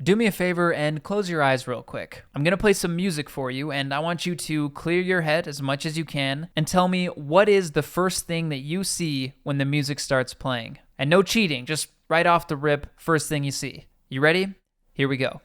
Do me a favor and close your eyes real quick. I'm gonna play some music for you, and I want you to clear your head as much as you can and tell me what is the first thing that you see when the music starts playing. And no cheating, just right off the rip, first thing you see. You ready? Here we go.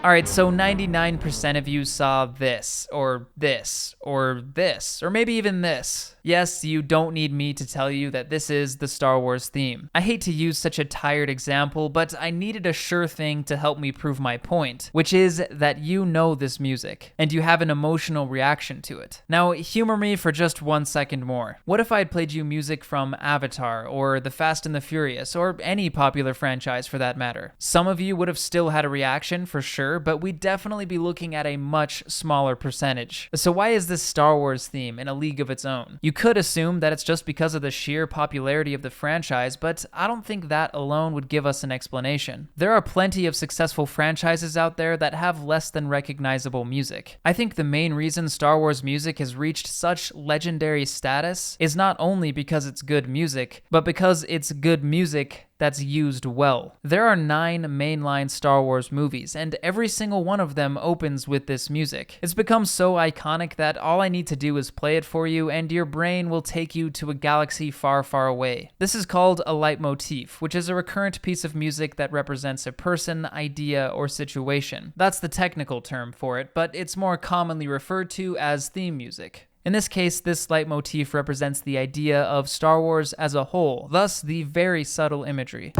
All right, so 99% of you saw this, or this, or this, or maybe even this. Yes, you don't need me to tell you that this is the Star Wars theme. I hate to use such a tired example, but I needed a sure thing to help me prove my point, which is that you know this music, and you have an emotional reaction to it. Now, humor me for just 1 second more. What if I had played you music from Avatar, or The Fast and the Furious, or any popular franchise for that matter? Some of you would have still had a reaction for sure, but we'd definitely be looking at a much smaller percentage. So why is this Star Wars theme in a league of its own? You could assume that it's just because of the sheer popularity of the franchise, but I don't think that alone would give us an explanation. There are plenty of successful franchises out there that have less than recognizable music. I think the main reason Star Wars music has reached such legendary status is not only because it's good music, but because it's good music that's used well. There are 9 mainline Star Wars movies, and every single one of them opens with this music. It's become so iconic that all I need to do is play it for you, and your brain will take you to a galaxy far, far away. This is called a leitmotif, which is a recurrent piece of music that represents a person, idea, or situation. That's the technical term for it, but it's more commonly referred to as theme music. In this case, this leitmotif represents the idea of Star Wars as a whole, thus the very subtle imagery.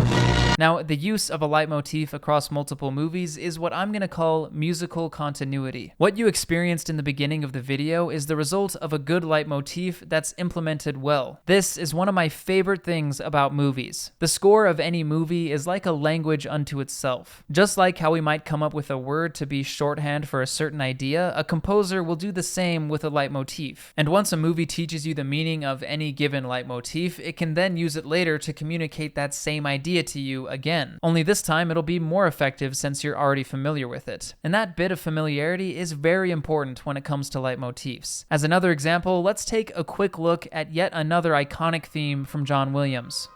Now, the use of a leitmotif across multiple movies is what I'm going to call musical continuity. What you experienced in the beginning of the video is the result of a good leitmotif that's implemented well. This is one of my favorite things about movies. The score of any movie is like a language unto itself. Just like how we might come up with a word to be shorthand for a certain idea, a composer will do the same with a leitmotif. And once a movie teaches you the meaning of any given leitmotif, it can then use it later to communicate that same idea to you again. Only this time it'll be more effective since you're already familiar with it. And that bit of familiarity is very important when it comes to leitmotifs. As another example, let's take a quick look at yet another iconic theme from John Williams.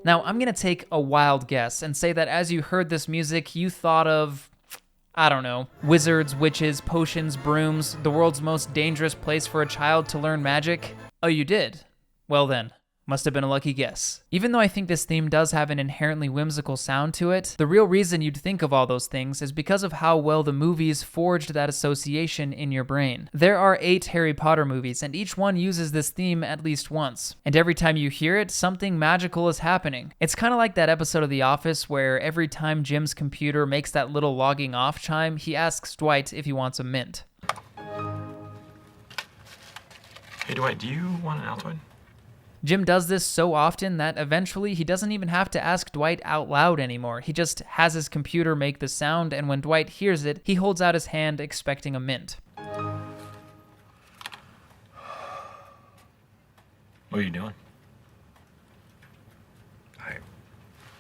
Now, I'm going to take a wild guess and say that as you heard this music, you thought of, I don't know, wizards, witches, potions, brooms, the world's most dangerous place for a child to learn magic. Oh, you did? Well then, must have been a lucky guess. Even though I think this theme does have an inherently whimsical sound to it, the real reason you'd think of all those things is because of how well the movies forged that association in your brain. There are 8 Harry Potter movies, and each one uses this theme at least once. And every time you hear it, something magical is happening. It's kind of like that episode of The Office where every time Jim's computer makes that little logging off chime, he asks Dwight if he wants a mint. Hey Dwight, do you want an Altoid? Jim does this so often that eventually he doesn't even have to ask Dwight out loud anymore. He just has his computer make the sound, and when Dwight hears it, he holds out his hand expecting a mint. What are you doing?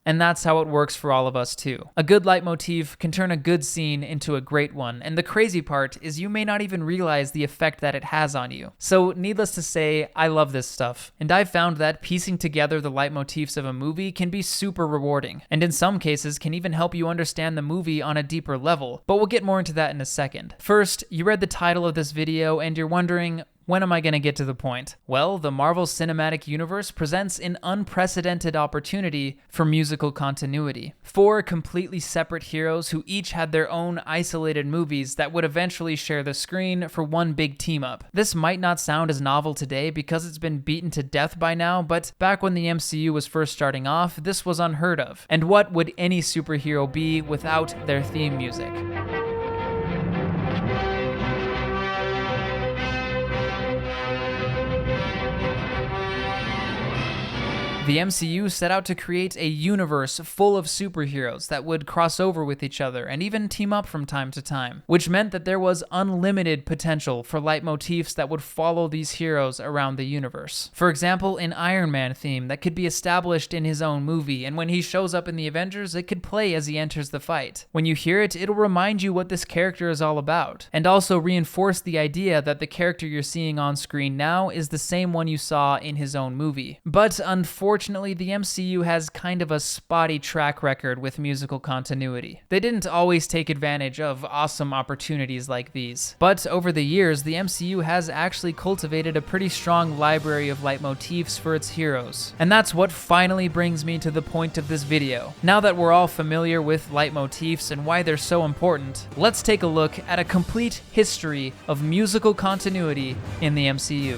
And that's how it works for all of us too. A good leitmotif can turn a good scene into a great one, and the crazy part is you may not even realize the effect that it has on you. So needless to say, I love this stuff, and I've found that piecing together the leitmotifs of a movie can be super rewarding, and in some cases can even help you understand the movie on a deeper level, but we'll get more into that in a second. First, you read the title of this video and you're wondering, when am I going to get to the point? Well, the Marvel Cinematic Universe presents an unprecedented opportunity for musical continuity. 4 completely separate heroes who each had their own isolated movies that would eventually share the screen for one big team-up. This might not sound as novel today because it's been beaten to death by now, but back when the MCU was first starting off, this was unheard of. And what would any superhero be without their theme music? The MCU set out to create a universe full of superheroes that would cross over with each other and even team up from time to time, which meant that there was unlimited potential for leitmotifs that would follow these heroes around the universe. For example, an Iron Man theme that could be established in his own movie, and when he shows up in the Avengers, it could play as he enters the fight. When you hear it, it'll remind you what this character is all about, and also reinforce the idea that the character you're seeing on screen now is the same one you saw in his own movie. But unfortunately, the MCU has kind of a spotty track record with musical continuity. They didn't always take advantage of awesome opportunities like these. But over the years, the MCU has actually cultivated a pretty strong library of leitmotifs for its heroes. And that's what finally brings me to the point of this video. Now that we're all familiar with leitmotifs and why they're so important, let's take a look at a complete history of musical continuity in the MCU.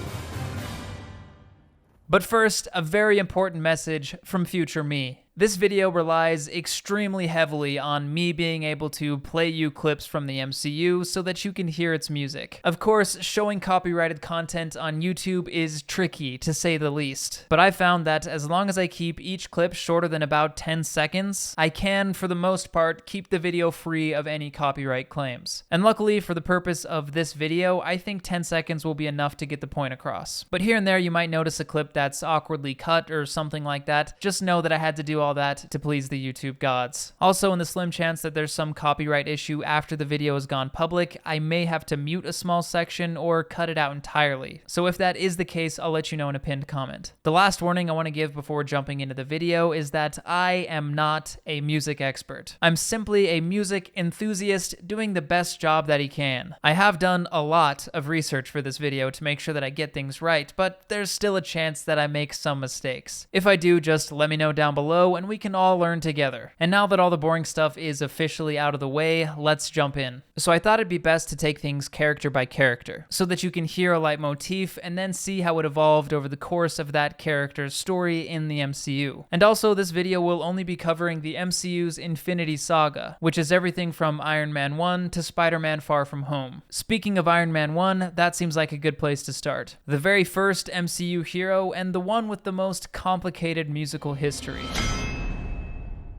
But first, a very important message from future me. This video relies extremely heavily on me being able to play you clips from the MCU so that you can hear its music. Of course, showing copyrighted content on YouTube is tricky, to say the least. But I found that as long as I keep each clip shorter than about 10 seconds, I can, for the most part, keep the video free of any copyright claims. And luckily, for the purpose of this video, I think 10 seconds will be enough to get the point across. But here and there, you might notice a clip that's awkwardly cut or something like that. Just know that I had to do all that to please the YouTube gods. Also, in the slim chance that there's some copyright issue after the video has gone public, I may have to mute a small section or cut it out entirely. So if that is the case, I'll let you know in a pinned comment. The last warning I want to give before jumping into the video is that I am not a music expert. I'm simply a music enthusiast doing the best job that he can. I have done a lot of research for this video to make sure that I get things right, but there's still a chance that I make some mistakes. If I do, just let me know down below and we can all learn together. And now that all the boring stuff is officially out of the way, let's jump in. So I thought it'd be best to take things character by character, so that you can hear a leitmotif and then see how it evolved over the course of that character's story in the MCU. And also, this video will only be covering the MCU's Infinity Saga, which is everything from Iron Man 1 to Spider-Man Far From Home. Speaking of Iron Man 1, that seems like a good place to start. The very first MCU hero and the one with the most complicated musical history.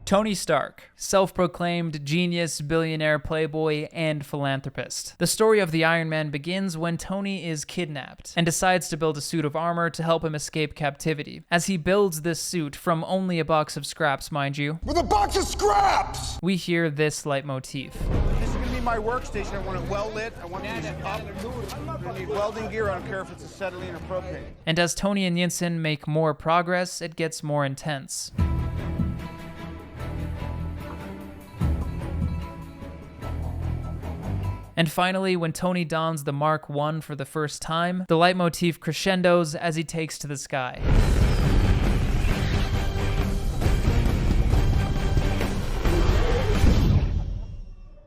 Tony Stark, self-proclaimed genius, billionaire, playboy, and philanthropist. The story of the Iron Man begins when Tony is kidnapped and decides to build a suit of armor to help him escape captivity. As he builds this suit from only a box of scraps, mind you, with a box of scraps! We hear this leitmotif. This is gonna be my workstation. I want it well lit. I want it up. I need welding gear. I don't care if it's acetylene or propane. And as Tony and Yinsen make more progress, it gets more intense. And finally, when Tony dons the Mark I for the first time, the leitmotif crescendos as he takes to the sky.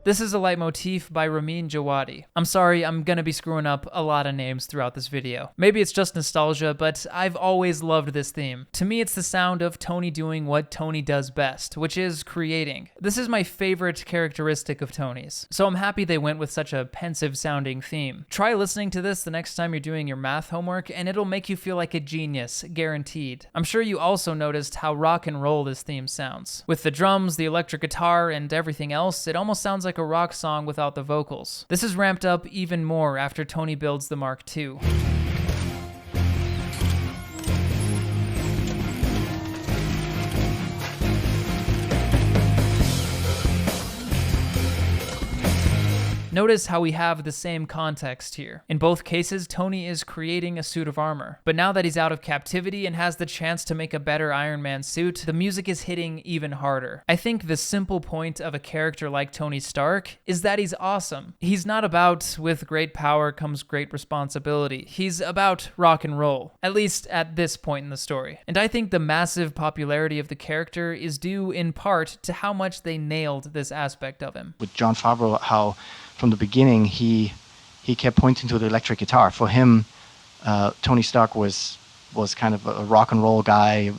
This is a leitmotif by Ramin Djawadi. I'm sorry, I'm gonna be screwing up a lot of names throughout this video. Maybe it's just nostalgia, but I've always loved this theme. To me, it's the sound of Tony doing what Tony does best, which is creating. This is my favorite characteristic of Tony's, so I'm happy they went with such a pensive sounding theme. Try listening to this the next time you're doing your math homework, and it'll make you feel like a genius, guaranteed. I'm sure you also noticed how rock and roll this theme sounds. With the drums, the electric guitar, and everything else, it almost sounds like a rock song without the vocals. This is ramped up even more after Tony builds the Mark II. Notice how we have the same context here. In both cases, Tony is creating a suit of armor. But now that he's out of captivity and has the chance to make a better Iron Man suit, the music is hitting even harder. I think the simple point of a character like Tony Stark is that he's awesome. He's not about, with great power comes great responsibility. He's about rock and roll, at least at this point in the story. And I think the massive popularity of the character is due in part to how much they nailed this aspect of him. With Jon Favreau, how from the beginning he kept pointing to the electric guitar. For him, Tony Stark was kind of a rock and roll guy,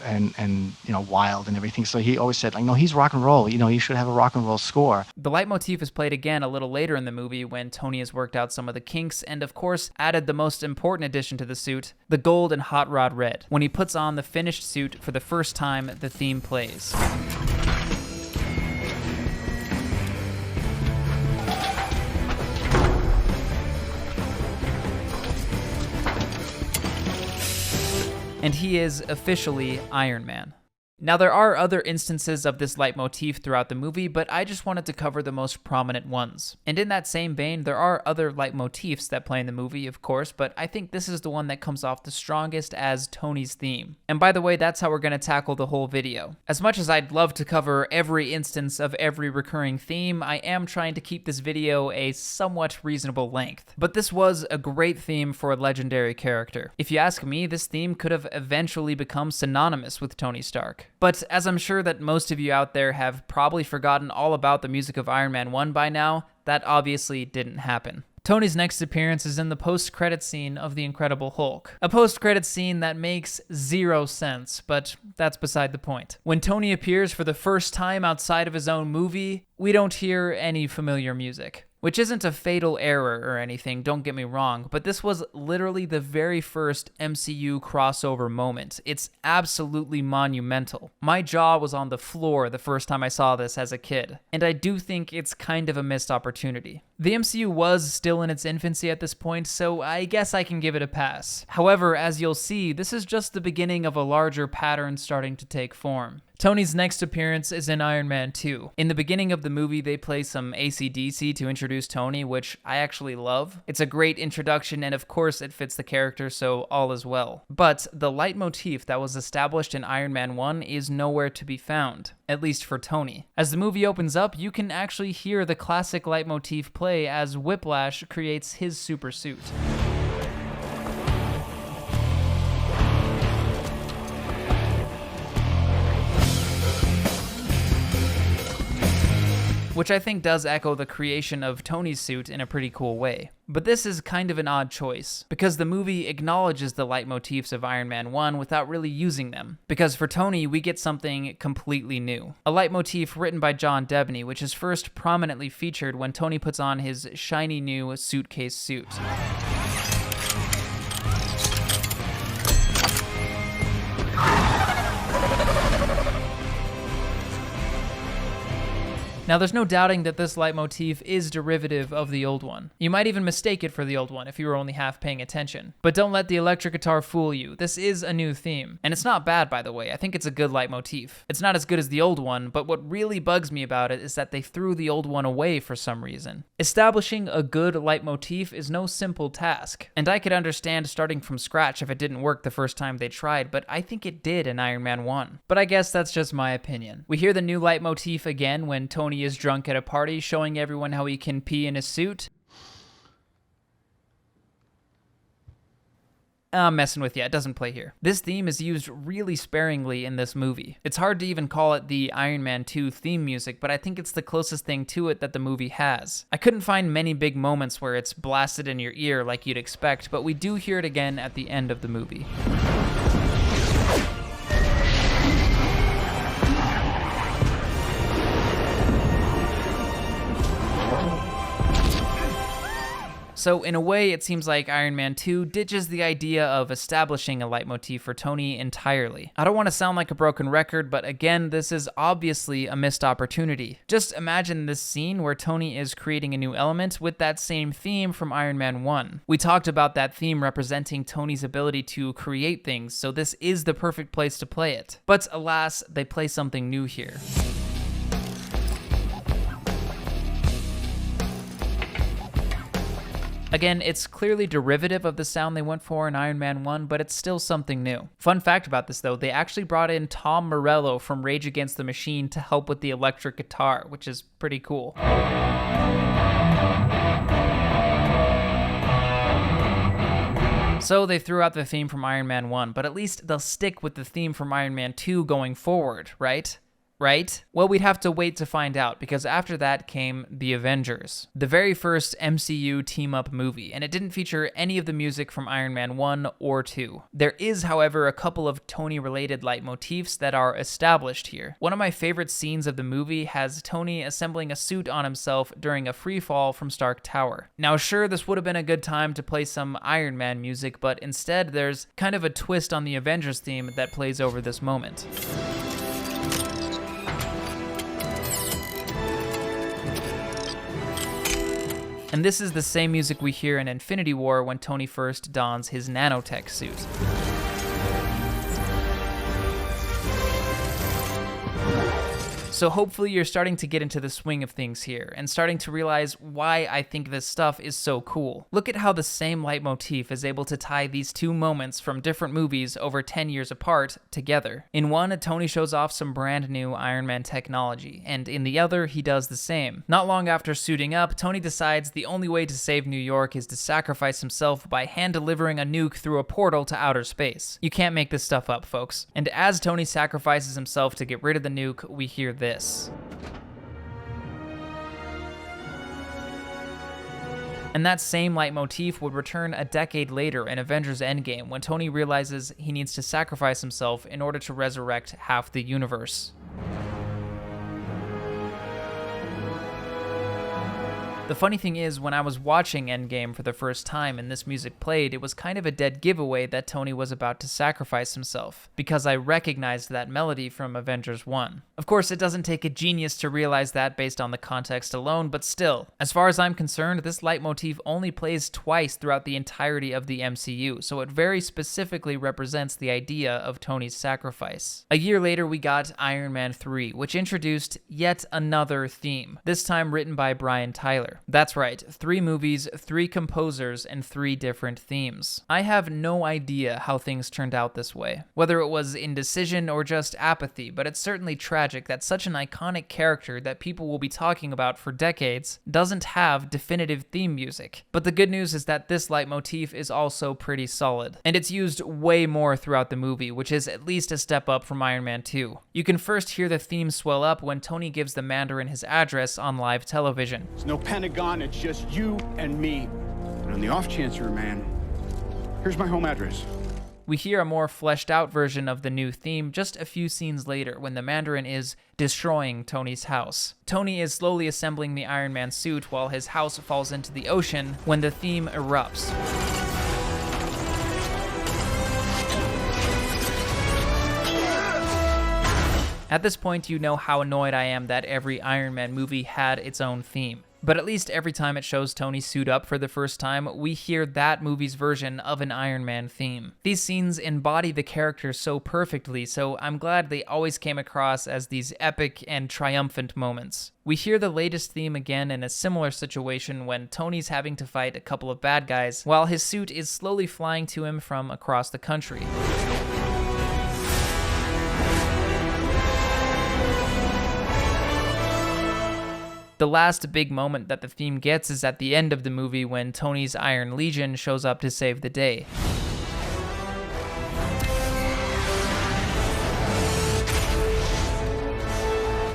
and wild and everything. So he always said, like, no, he's rock and roll. You should have a rock and roll score. The leitmotif is played again a little later in the movie when Tony has worked out some of the kinks and, of course, added the most important addition to the suit, the gold and hot rod red. When he puts on the finished suit for the first time, the theme plays. And he is officially Iron Man. Now, there are other instances of this leitmotif throughout the movie, but I just wanted to cover the most prominent ones. And in that same vein, there are other leitmotifs that play in the movie, of course, but I think this is the one that comes off the strongest as Tony's theme. And by the way, that's how we're going to tackle the whole video. As much as I'd love to cover every instance of every recurring theme, I am trying to keep this video a somewhat reasonable length. But this was a great theme for a legendary character. If you ask me, this theme could have eventually become synonymous with Tony Stark. But as I'm sure that most of you out there have probably forgotten all about the music of Iron Man 1 by now, that obviously didn't happen. Tony's next appearance is in the post-credit scene of The Incredible Hulk. A post-credit scene that makes zero sense, but that's beside the point. When Tony appears for the first time outside of his own movie, we don't hear any familiar music. Which isn't a fatal error or anything, don't get me wrong, but this was literally the very first MCU crossover moment. It's absolutely monumental. My jaw was on the floor the first time I saw this as a kid, and I do think it's kind of a missed opportunity. The MCU was still in its infancy at this point, so I guess I can give it a pass. However, as you'll see, this is just the beginning of a larger pattern starting to take form. Tony's next appearance is in Iron Man 2. In the beginning of the movie, they play some AC/DC to introduce Tony, which I actually love. It's a great introduction, and of course it fits the character, so all is well. But the leitmotif that was established in Iron Man 1 is nowhere to be found, at least for Tony. As the movie opens up, you can actually hear the classic leitmotif play as Whiplash creates his super suit. Which I think does echo the creation of Tony's suit in a pretty cool way. But this is kind of an odd choice, because the movie acknowledges the leitmotifs of Iron Man 1 without really using them. Because for Tony, we get something completely new. A leitmotif written by John Debney, which is first prominently featured when Tony puts on his shiny new suitcase suit. Now, there's no doubting that this leitmotif is derivative of the old one. You might even mistake it for the old one if you were only half paying attention. But don't let the electric guitar fool you. This is a new theme. And it's not bad, by the way. I think it's a good leitmotif. It's not as good as the old one, but what really bugs me about it is that they threw the old one away for some reason. Establishing a good leitmotif is no simple task. And I could understand starting from scratch if it didn't work the first time they tried, but I think it did in Iron Man 1. But I guess that's just my opinion. We hear the new leitmotif again when Tony is drunk at a party, showing everyone how he can pee in a suit. I'm messing with you, it doesn't play here. This theme is used really sparingly in this movie. It's hard to even call it the Iron Man 2 theme music, but I think it's the closest thing to it that the movie has. I couldn't find many big moments where it's blasted in your ear like you'd expect, but we do hear it again at the end of the movie. So in a way, it seems like Iron Man 2 ditches the idea of establishing a leitmotif for Tony entirely. I don't want to sound like a broken record, but again, this is obviously a missed opportunity. Just imagine this scene where Tony is creating a new element with that same theme from Iron Man 1. We talked about that theme representing Tony's ability to create things, so this is the perfect place to play it. But alas, they play something new here. Again, it's clearly derivative of the sound they went for in Iron Man 1, but it's still something new. Fun fact about this though, they actually brought in Tom Morello from Rage Against the Machine to help with the electric guitar, which is pretty cool. So they threw out the theme from Iron Man 1, but at least they'll stick with the theme from Iron Man 2 going forward, right? right? Well, we'd have to wait to find out, because after that came The Avengers, the very first MCU team-up movie, and it didn't feature any of the music from Iron Man 1 or 2. There is, however, a couple of Tony-related leitmotifs that are established here. One of my favorite scenes of the movie has Tony assembling a suit on himself during a free fall from Stark Tower. Now, sure, this would have been a good time to play some Iron Man music, but instead there's kind of a twist on the Avengers theme that plays over this moment. And this is the same music we hear in Infinity War when Tony first dons his nanotech suit. So hopefully you're starting to get into the swing of things here, and starting to realize why I think this stuff is so cool. Look at how the same leitmotif is able to tie these two moments from different movies over 10 years apart together. In one, Tony shows off some brand new Iron Man technology, and in the other, he does the same. Not long after suiting up, Tony decides the only way to save New York is to sacrifice himself by hand-delivering a nuke through a portal to outer space. You can't make this stuff up, folks. And as Tony sacrifices himself to get rid of the nuke, we hear this. And that same leitmotif would return a decade later in Avengers Endgame when Tony realizes he needs to sacrifice himself in order to resurrect half the universe. The funny thing is, when I was watching Endgame for the first time and this music played, it was kind of a dead giveaway that Tony was about to sacrifice himself, because I recognized that melody from Avengers 1. Of course, it doesn't take a genius to realize that based on the context alone, but still, as far as I'm concerned, this leitmotif only plays twice throughout the entirety of the MCU, so it very specifically represents the idea of Tony's sacrifice. A year later, we got Iron Man 3, which introduced yet another theme, this time written by Brian Tyler. That's right, 3 movies, 3 composers, and 3 different themes. I have no idea how things turned out this way, whether it was indecision or just apathy, but it's certainly tragic that such an iconic character that people will be talking about for decades doesn't have definitive theme music. But the good news is that this leitmotif is also pretty solid, and it's used way more throughout the movie, which is at least a step up from Iron Man 2. You can first hear the theme swell up when Tony gives the Mandarin his address on live television. There's no Pentagon, it's just you and me. And on the off chance you're a man, here's my home address. We hear a more fleshed out version of the new theme just a few scenes later when the Mandarin is destroying Tony's house. Tony is slowly assembling the Iron Man suit while his house falls into the ocean when the theme erupts. At this point, you know how annoyed I am that every Iron Man movie had its own theme. But at least every time it shows Tony suit up for the first time, we hear that movie's version of an Iron Man theme. These scenes embody the character so perfectly, so I'm glad they always came across as these epic and triumphant moments. We hear the latest theme again in a similar situation when Tony's having to fight a couple of bad guys, while his suit is slowly flying to him from across the country. The last big moment that the theme gets is at the end of the movie when Tony's Iron Legion shows up to save the day.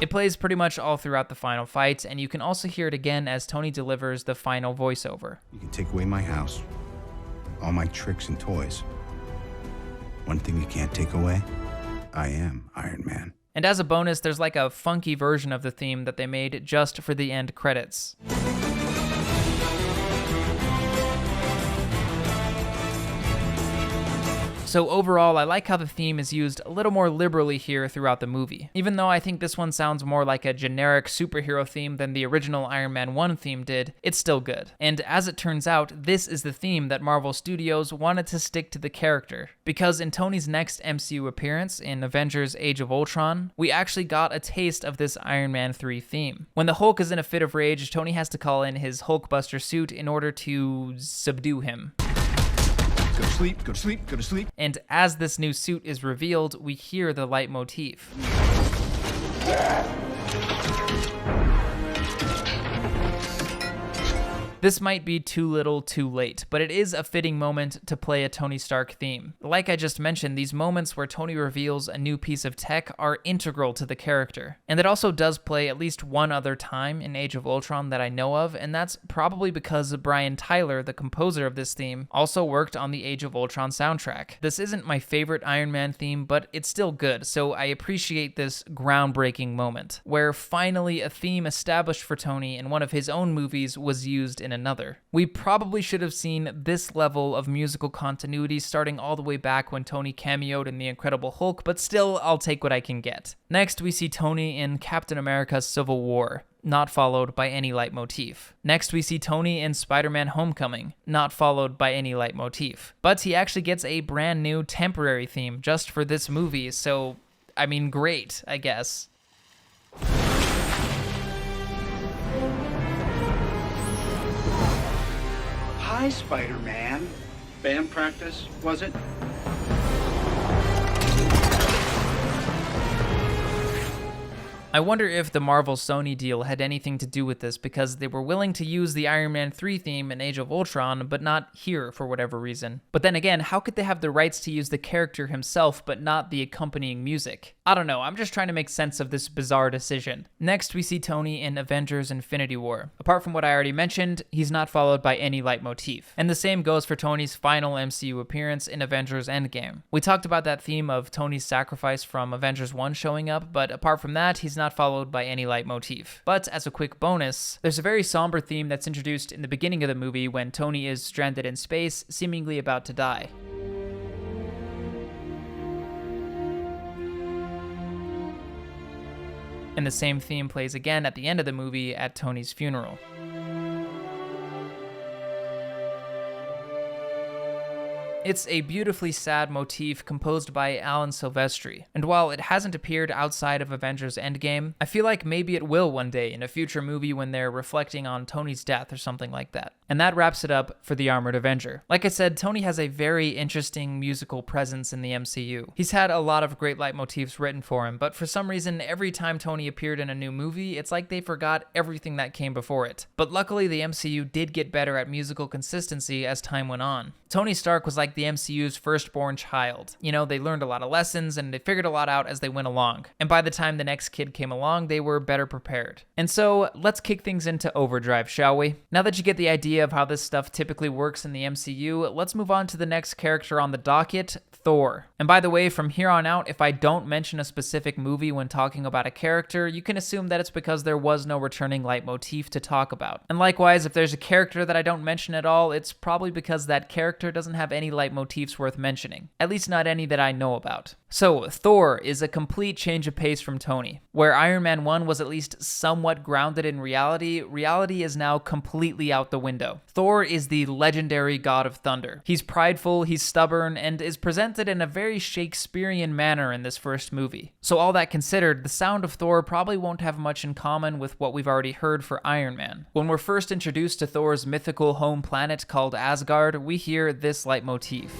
It plays pretty much all throughout the final fight, and you can also hear it again as Tony delivers the final voiceover. You can take away my house, all my tricks and toys. One thing you can't take away, I am Iron Man. And as a bonus, there's like a funky version of the theme that they made just for the end credits. So overall, I like how the theme is used a little more liberally here throughout the movie. Even though I think this one sounds more like a generic superhero theme than the original Iron Man 1 theme did, it's still good. And as it turns out, this is the theme that Marvel Studios wanted to stick to the character. Because in Tony's next MCU appearance, in Avengers Age of Ultron, we actually got a taste of this Iron Man 3 theme. When the Hulk is in a fit of rage, Tony has to call in his Hulkbuster suit in order to subdue him. Go to sleep, go to sleep, go to sleep. And as this new suit is revealed, we hear the leitmotif. This might be too little too late, but it is a fitting moment to play a Tony Stark theme. Like I just mentioned, these moments where Tony reveals a new piece of tech are integral to the character. And it also does play at least one other time in Age of Ultron that I know of, and that's probably because Brian Tyler, the composer of this theme, also worked on the Age of Ultron soundtrack. This isn't my favorite Iron Man theme, but it's still good, so I appreciate this groundbreaking moment, where finally a theme established for Tony in one of his own movies was used in another. We probably should have seen this level of musical continuity starting all the way back when Tony cameoed in The Incredible Hulk, but still, I'll take what I can get. Next, we see Tony in Captain America: Civil War, not followed by any leitmotif. Next, we see Tony in Spider-Man: Homecoming, not followed by any leitmotif. But he actually gets a brand new temporary theme just for this movie, so, I mean, great, I guess. Hi, Spider-Man. Band practice, was it? I wonder if the Marvel-Sony deal had anything to do with this, because they were willing to use the Iron Man 3 theme in Age of Ultron, but not here for whatever reason. But then again, how could they have the rights to use the character himself, but not the accompanying music? I don't know, I'm just trying to make sense of this bizarre decision. Next, we see Tony in Avengers: Infinity War. Apart from what I already mentioned, he's not followed by any leitmotif. And the same goes for Tony's final MCU appearance in Avengers: Endgame. We talked about that theme of Tony's sacrifice from Avengers 1 showing up, but apart from that, he's not followed by any leitmotif. But as a quick bonus, there's a very somber theme that's introduced in the beginning of the movie when Tony is stranded in space, seemingly about to die. And the same theme plays again at the end of the movie at Tony's funeral. It's a beautifully sad motif composed by Alan Silvestri, and while it hasn't appeared outside of Avengers: Endgame, I feel like maybe it will one day in a future movie when they're reflecting on Tony's death or something like that. And that wraps it up for The Armored Avenger. Like I said, Tony has a very interesting musical presence in the MCU. He's had a lot of great leitmotifs written for him, but for some reason, every time Tony appeared in a new movie, it's like they forgot everything that came before it. But luckily, the MCU did get better at musical consistency as time went on. Tony Stark was like the MCU's firstborn child. You know, they learned a lot of lessons and they figured a lot out as they went along. And by the time the next kid came along, they were better prepared. And so, let's kick things into overdrive, shall we? Now that you get the idea of how this stuff typically works in the MCU, let's move on to the next character on the docket, Thor. And by the way, from here on out, if I don't mention a specific movie when talking about a character, you can assume that it's because there was no returning leitmotif to talk about. And likewise, if there's a character that I don't mention at all, it's probably because that character doesn't have any leitmotifs worth mentioning. At least not any that I know about. So, Thor is a complete change of pace from Tony. Where Iron Man 1 was at least somewhat grounded in reality, reality is now completely out the window. Thor is the legendary god of thunder. He's prideful, he's stubborn, and is presented in a very Shakespearean manner in this first movie. So all that considered, the sound of Thor probably won't have much in common with what we've already heard for Iron Man. When we're first introduced to Thor's mythical home planet called Asgard, we hear this leitmotif.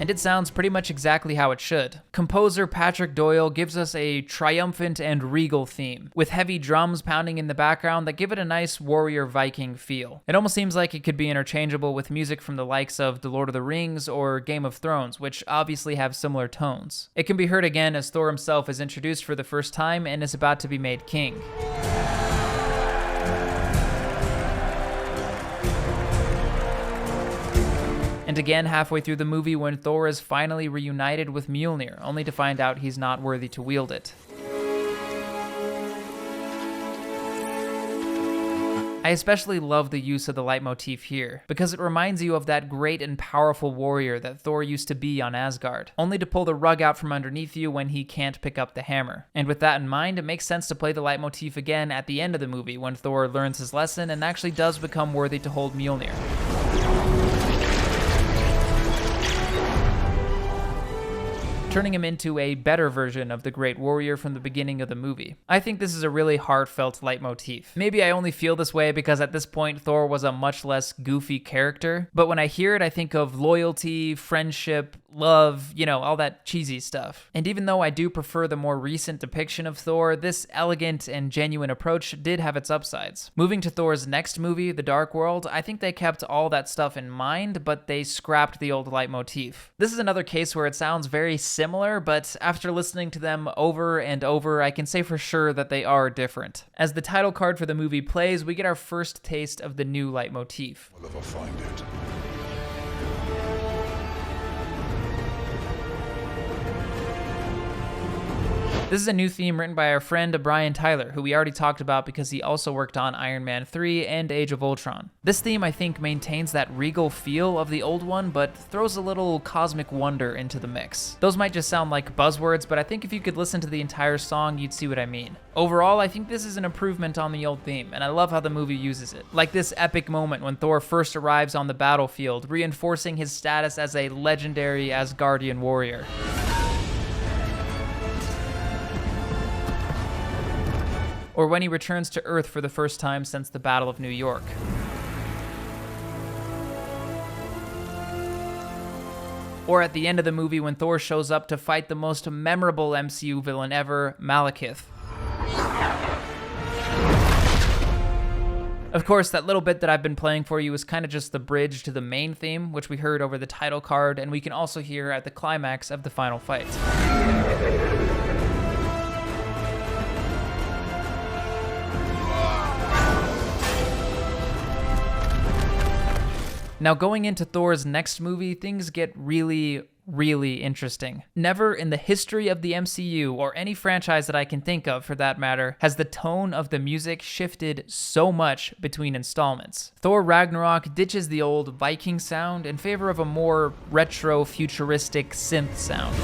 And it sounds pretty much exactly how it should. Composer Patrick Doyle gives us a triumphant and regal theme, with heavy drums pounding in the background that give it a nice warrior Viking feel. It almost seems like it could be interchangeable with music from the likes of The Lord of the Rings or Game of Thrones, which obviously have similar tones. It can be heard again as Thor himself is introduced for the first time and is about to be made king. And again halfway through the movie when Thor is finally reunited with Mjolnir, only to find out he's not worthy to wield it. I especially love the use of the leitmotif here, because it reminds you of that great and powerful warrior that Thor used to be on Asgard, only to pull the rug out from underneath you when he can't pick up the hammer. And with that in mind, it makes sense to play the leitmotif again at the end of the movie when Thor learns his lesson and actually does become worthy to hold Mjolnir. Turning him into a better version of the Great Warrior from the beginning of the movie. I think this is a really heartfelt leitmotif. Maybe I only feel this way because at this point Thor was a much less goofy character, but when I hear it I think of loyalty, friendship, love, all that cheesy stuff. And even though I do prefer the more recent depiction of Thor, this elegant and genuine approach did have its upsides. Moving to Thor's next movie, The Dark World, I think they kept all that stuff in mind, but they scrapped the old leitmotif. This is another case where it sounds very similar, but after listening to them over and over, I can say for sure that they are different. As the title card for the movie plays, we get our first taste of the new leitmotif. We'll never find it. This is a new theme written by our friend Brian Tyler, who we already talked about because he also worked on Iron Man 3 and Age of Ultron. This theme, I think, maintains that regal feel of the old one, but throws a little cosmic wonder into the mix. Those might just sound like buzzwords, but I think if you could listen to the entire song, you'd see what I mean. Overall, I think this is an improvement on the old theme, and I love how the movie uses it. Like this epic moment when Thor first arrives on the battlefield, reinforcing his status as a legendary Asgardian warrior. Or when he returns to Earth for the first time since the Battle of New York. Or at the end of the movie when Thor shows up to fight the most memorable MCU villain ever, Malekith. Of course, that little bit that I've been playing for you is kind of just the bridge to the main theme, which we heard over the title card, and we can also hear at the climax of the final fight. Now, going into Thor's next movie, things get really interesting. Never in the history of the MCU, or any franchise that I can think of for that matter, has the tone of the music shifted so much between installments. Thor Ragnarok ditches the old Viking sound in favor of a more retro, futuristic synth sound.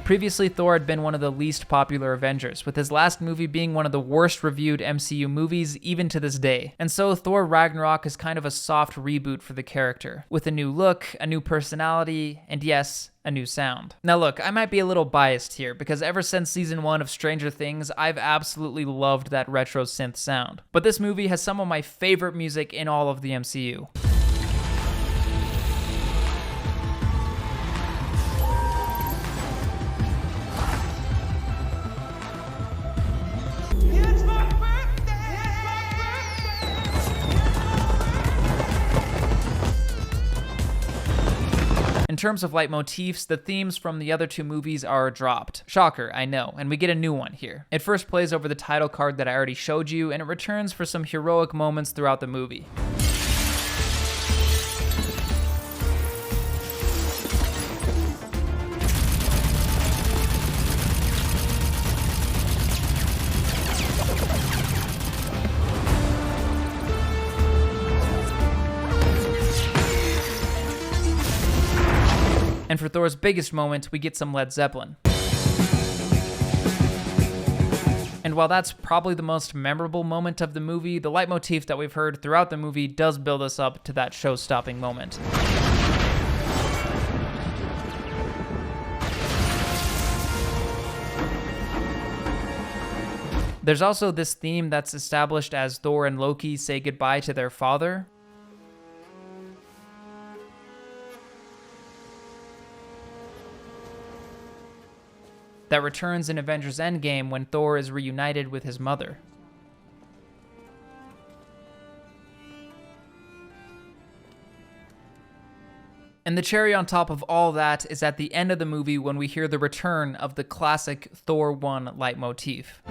Previously, Thor had been one of the least popular Avengers, with his last movie being one of the worst reviewed MCU movies even to this day. And so Thor Ragnarok is kind of a soft reboot for the character, with a new look, a new personality, and yes, a new sound. Now look, I might be a little biased here, because ever since season 1 of Stranger Things, I've absolutely loved that retro synth sound. But this movie has some of my favorite music in all of the MCU. In terms of leitmotifs, the themes from the other two movies are dropped. Shocker, I know, and we get a new one here. It first plays over the title card that I already showed you, and it returns for some heroic moments throughout the movie. And for Thor's biggest moment, we get some Led Zeppelin. And while that's probably the most memorable moment of the movie, the leitmotif that we've heard throughout the movie does build us up to that show-stopping moment. There's also this theme that's established as Thor and Loki say goodbye to their father. That returns in Avengers Endgame when Thor is reunited with his mother. And the cherry on top of all that is at the end of the movie when we hear the return of the classic Thor 1 leitmotif.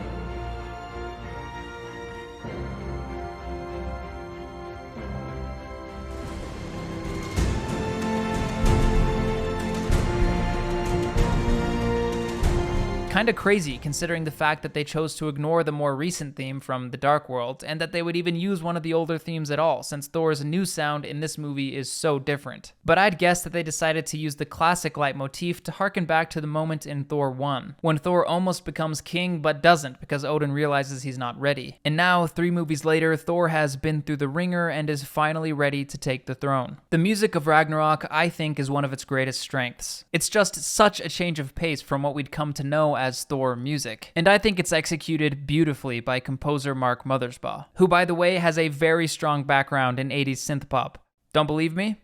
Kinda crazy considering the fact that they chose to ignore the more recent theme from The Dark World, and that they would even use one of the older themes at all, since Thor's new sound in this movie is so different. But I'd guess that they decided to use the classic leitmotif to harken back to the moment in Thor 1, when Thor almost becomes king but doesn't because Odin realizes he's not ready. And now, 3 movies later, Thor has been through the ringer and is finally ready to take the throne. The music of Ragnarok, I think, is one of its greatest strengths. It's just such a change of pace from what we'd come to know as as Thor music, and I think it's executed beautifully by composer Mark Mothersbaugh, who by the way has a very strong background in 80s synth pop. Don't believe me?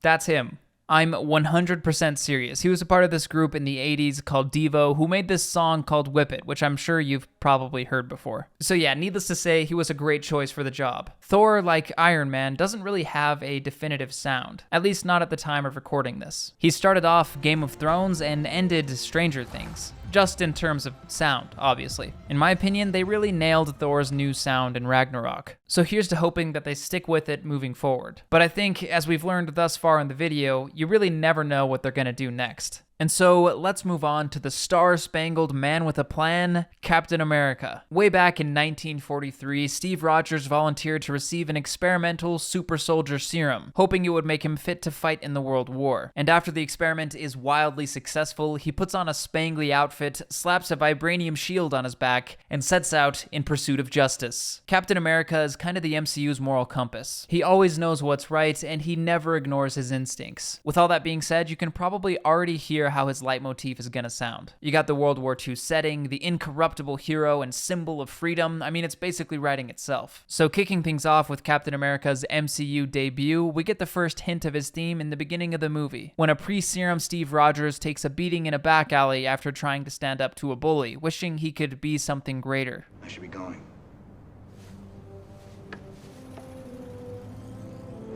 That's him. I'm 100% serious. He was a part of this group in the 80s called Devo who made this song called Whip It, which I'm sure you've probably heard before. So yeah, needless to say, he was a great choice for the job. Thor, like Iron Man, doesn't really have a definitive sound, at least not at the time of recording this. He started off Game of Thrones and ended Stranger Things. Just in terms of sound, obviously. In my opinion, they really nailed Thor's new sound in Ragnarok. So here's to hoping that they stick with it moving forward. But I think, as we've learned thus far in the video, you really never know what they're gonna do next. And so let's move on to the star-spangled man with a plan, Captain America. Way back in 1943, Steve Rogers volunteered to receive an experimental super soldier serum, hoping it would make him fit to fight in the World War. And after the experiment is wildly successful, he puts on a spangly outfit, slaps a vibranium shield on his back, and sets out in pursuit of justice. Captain America is kind of the MCU's moral compass. He always knows what's right, and he never ignores his instincts. With all that being said, you can probably already hear how his leitmotif is gonna sound. You got the World War II setting, the incorruptible hero and symbol of freedom. I mean, it's basically writing itself. So kicking things off with Captain America's MCU debut, we get the first hint of his theme in the beginning of the movie, when a pre-serum Steve Rogers takes a beating in a back alley after trying to stand up to a bully, wishing he could be something greater. I should be going.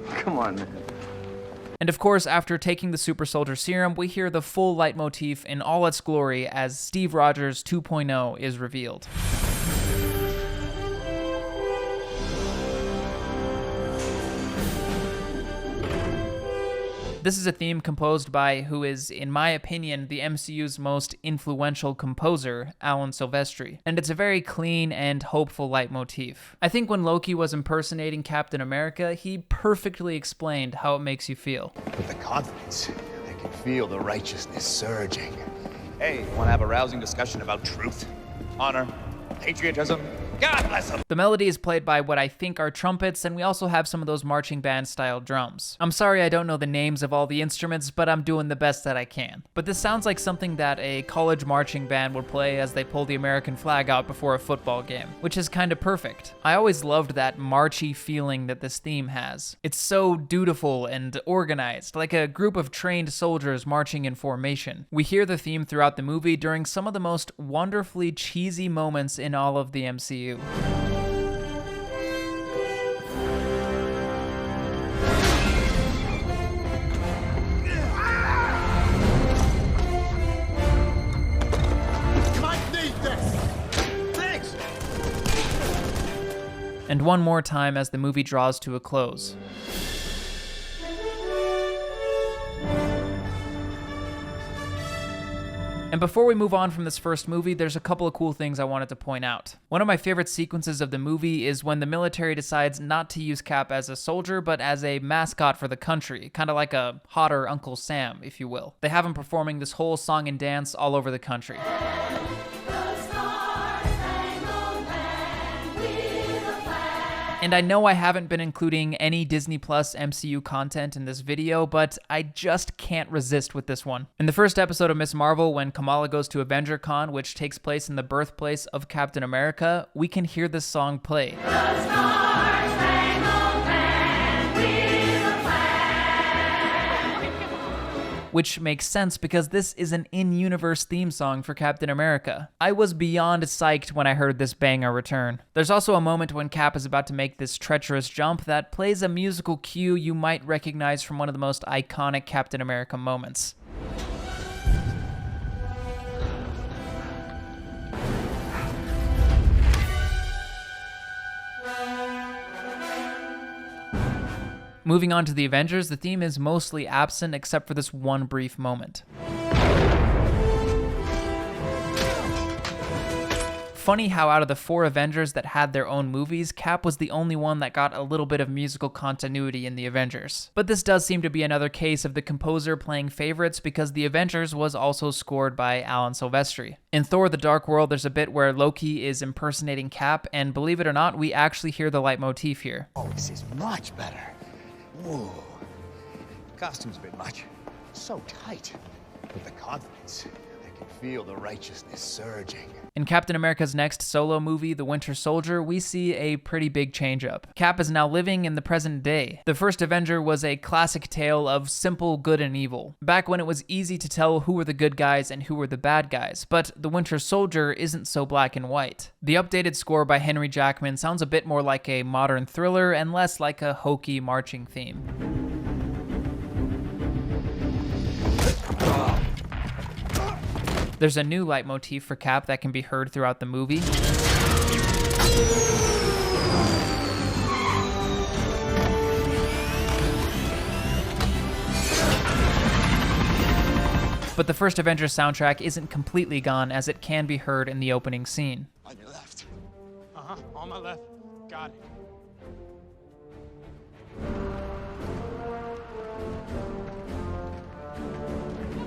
Come on, man. And of course, after taking the super soldier serum, we hear the full leitmotif in all its glory as Steve Rogers 2.0 is revealed. This is a theme composed by who is, in my opinion, the MCU's most influential composer, Alan Silvestri, and it's a very clean and hopeful leitmotif. I think when Loki was impersonating Captain America, he perfectly explained how it makes you feel. With the confidence, I can feel the righteousness surging. Hey, want to have a rousing discussion about truth, honor, patriotism? God bless them! The melody is played by what I think are trumpets, and we also have some of those marching band style drums. I'm sorry I don't know the names of all the instruments, but I'm doing the best that I can. But this sounds like something that a college marching band would play as they pull the American flag out before a football game, which is kind of perfect. I always loved that marchy feeling that this theme has. It's so dutiful and organized, like a group of trained soldiers marching in formation. We hear the theme throughout the movie during some of the most wonderfully cheesy moments in all of the MCU. And one more time as the movie draws to a close. And before we move on from this first movie, there's a couple of cool things I wanted to point out. One of my favorite sequences of the movie is when the military decides not to use Cap as a soldier, but as a mascot for the country, kind of like a hotter Uncle Sam, if you will. They have him performing this whole song and dance all over the country. And I know I haven't been including any Disney Plus MCU content in this video, but I just can't resist with this one. In the first episode of Ms. Marvel, when Kamala goes to AvengerCon, which takes place in the birthplace of Captain America, we can hear this song play. Which makes sense because this is an in-universe theme song for Captain America. I was beyond psyched when I heard this banger return. There's also a moment when Cap is about to make this treacherous jump that plays a musical cue you might recognize from one of the most iconic Captain America moments. Moving on to the Avengers, the theme is mostly absent except for this one brief moment. Funny how out of the 4 Avengers that had their own movies, Cap was the only one that got a little bit of musical continuity in the Avengers. But this does seem to be another case of the composer playing favorites because the Avengers was also scored by Alan Silvestri. In Thor: The Dark World, there's a bit where Loki is impersonating Cap, and believe it or not, we actually hear the leitmotif here. Oh, this is much better. Whoa. Costume's a bit much. So tight. With the confidence, I can feel the righteousness surging. In Captain America's next solo movie, The Winter Soldier, we see a pretty big change-up. Cap is now living in the present day. The first Avenger was a classic tale of simple good and evil, back when it was easy to tell who were the good guys and who were the bad guys, but The Winter Soldier isn't so black and white. The updated score by Henry Jackman sounds a bit more like a modern thriller and less like a hokey marching theme. There's a new leitmotif for Cap that can be heard throughout the movie. But the first Avengers soundtrack isn't completely gone, as it can be heard in the opening scene. On your left. Uh-huh, on my left. Got it.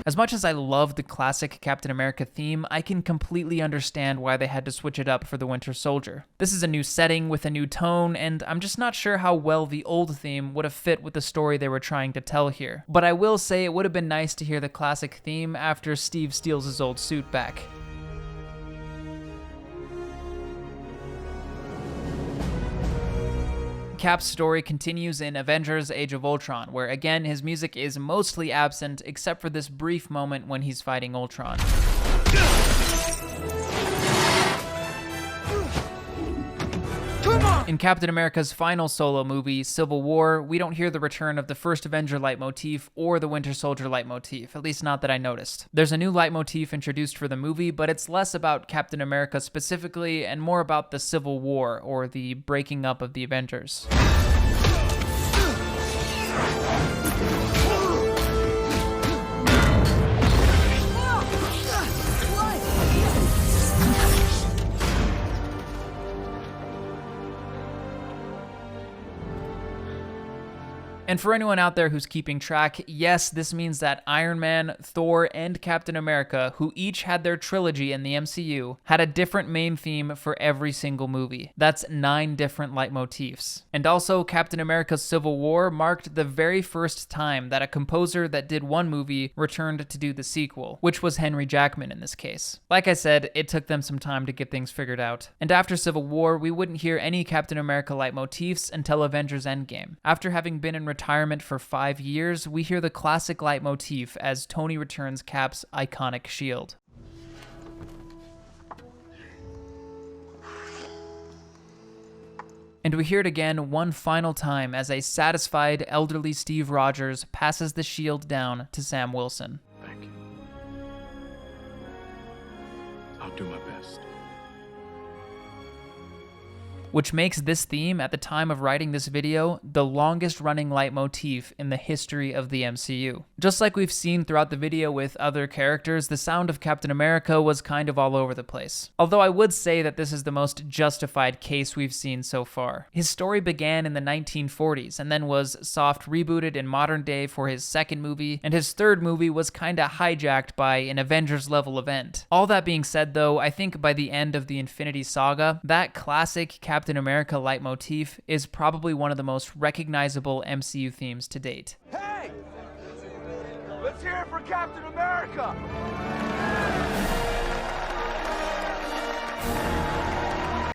As much as I love the classic Captain America theme, I can completely understand why they had to switch it up for The Winter Soldier. This is a new setting with a new tone, and I'm just not sure how well the old theme would have fit with the story they were trying to tell here. But I will say it would have been nice to hear the classic theme after Steve steals his old suit back. Cap's story continues in Avengers Age of Ultron, where again his music is mostly absent except for this brief moment when he's fighting Ultron. In Captain America's final solo movie, Civil War, we don't hear the return of the first Avenger leitmotif or the Winter Soldier leitmotif, at least not that I noticed. There's a new leitmotif introduced for the movie, but it's less about Captain America specifically and more about the Civil War, or the breaking up of the Avengers. And for anyone out there who's keeping track, yes, this means that Iron Man, Thor, and Captain America, who each had their trilogy in the MCU, had a different main theme for every single movie. That's 9 different leitmotifs. And also, Captain America's Civil War marked the very first time that a composer that did one movie returned to do the sequel, which was Henry Jackman in this case. Like I said, it took them some time to get things figured out. And after Civil War, we wouldn't hear any Captain America leitmotifs until Avengers Endgame. After having been in retirement for 5 years, we hear the classic leitmotif as Tony returns Cap's iconic shield. And we hear it again one final time as a satisfied, elderly Steve Rogers passes the shield down to Sam Wilson. Thank you. I'll do my best. Which makes this theme, at the time of writing this video, the longest running leitmotif in the history of the MCU. Just like we've seen throughout the video with other characters, the sound of Captain America was kind of all over the place. Although I would say that this is the most justified case we've seen so far. His story began in the 1940s and then was soft rebooted in modern day for his second movie, and his third movie was kinda hijacked by an Avengers level event. All that being said though, I think by the end of the Infinity Saga, that classic Captain America leitmotif is probably one of the most recognizable MCU themes to date. Hey! Let's hear it for Captain America!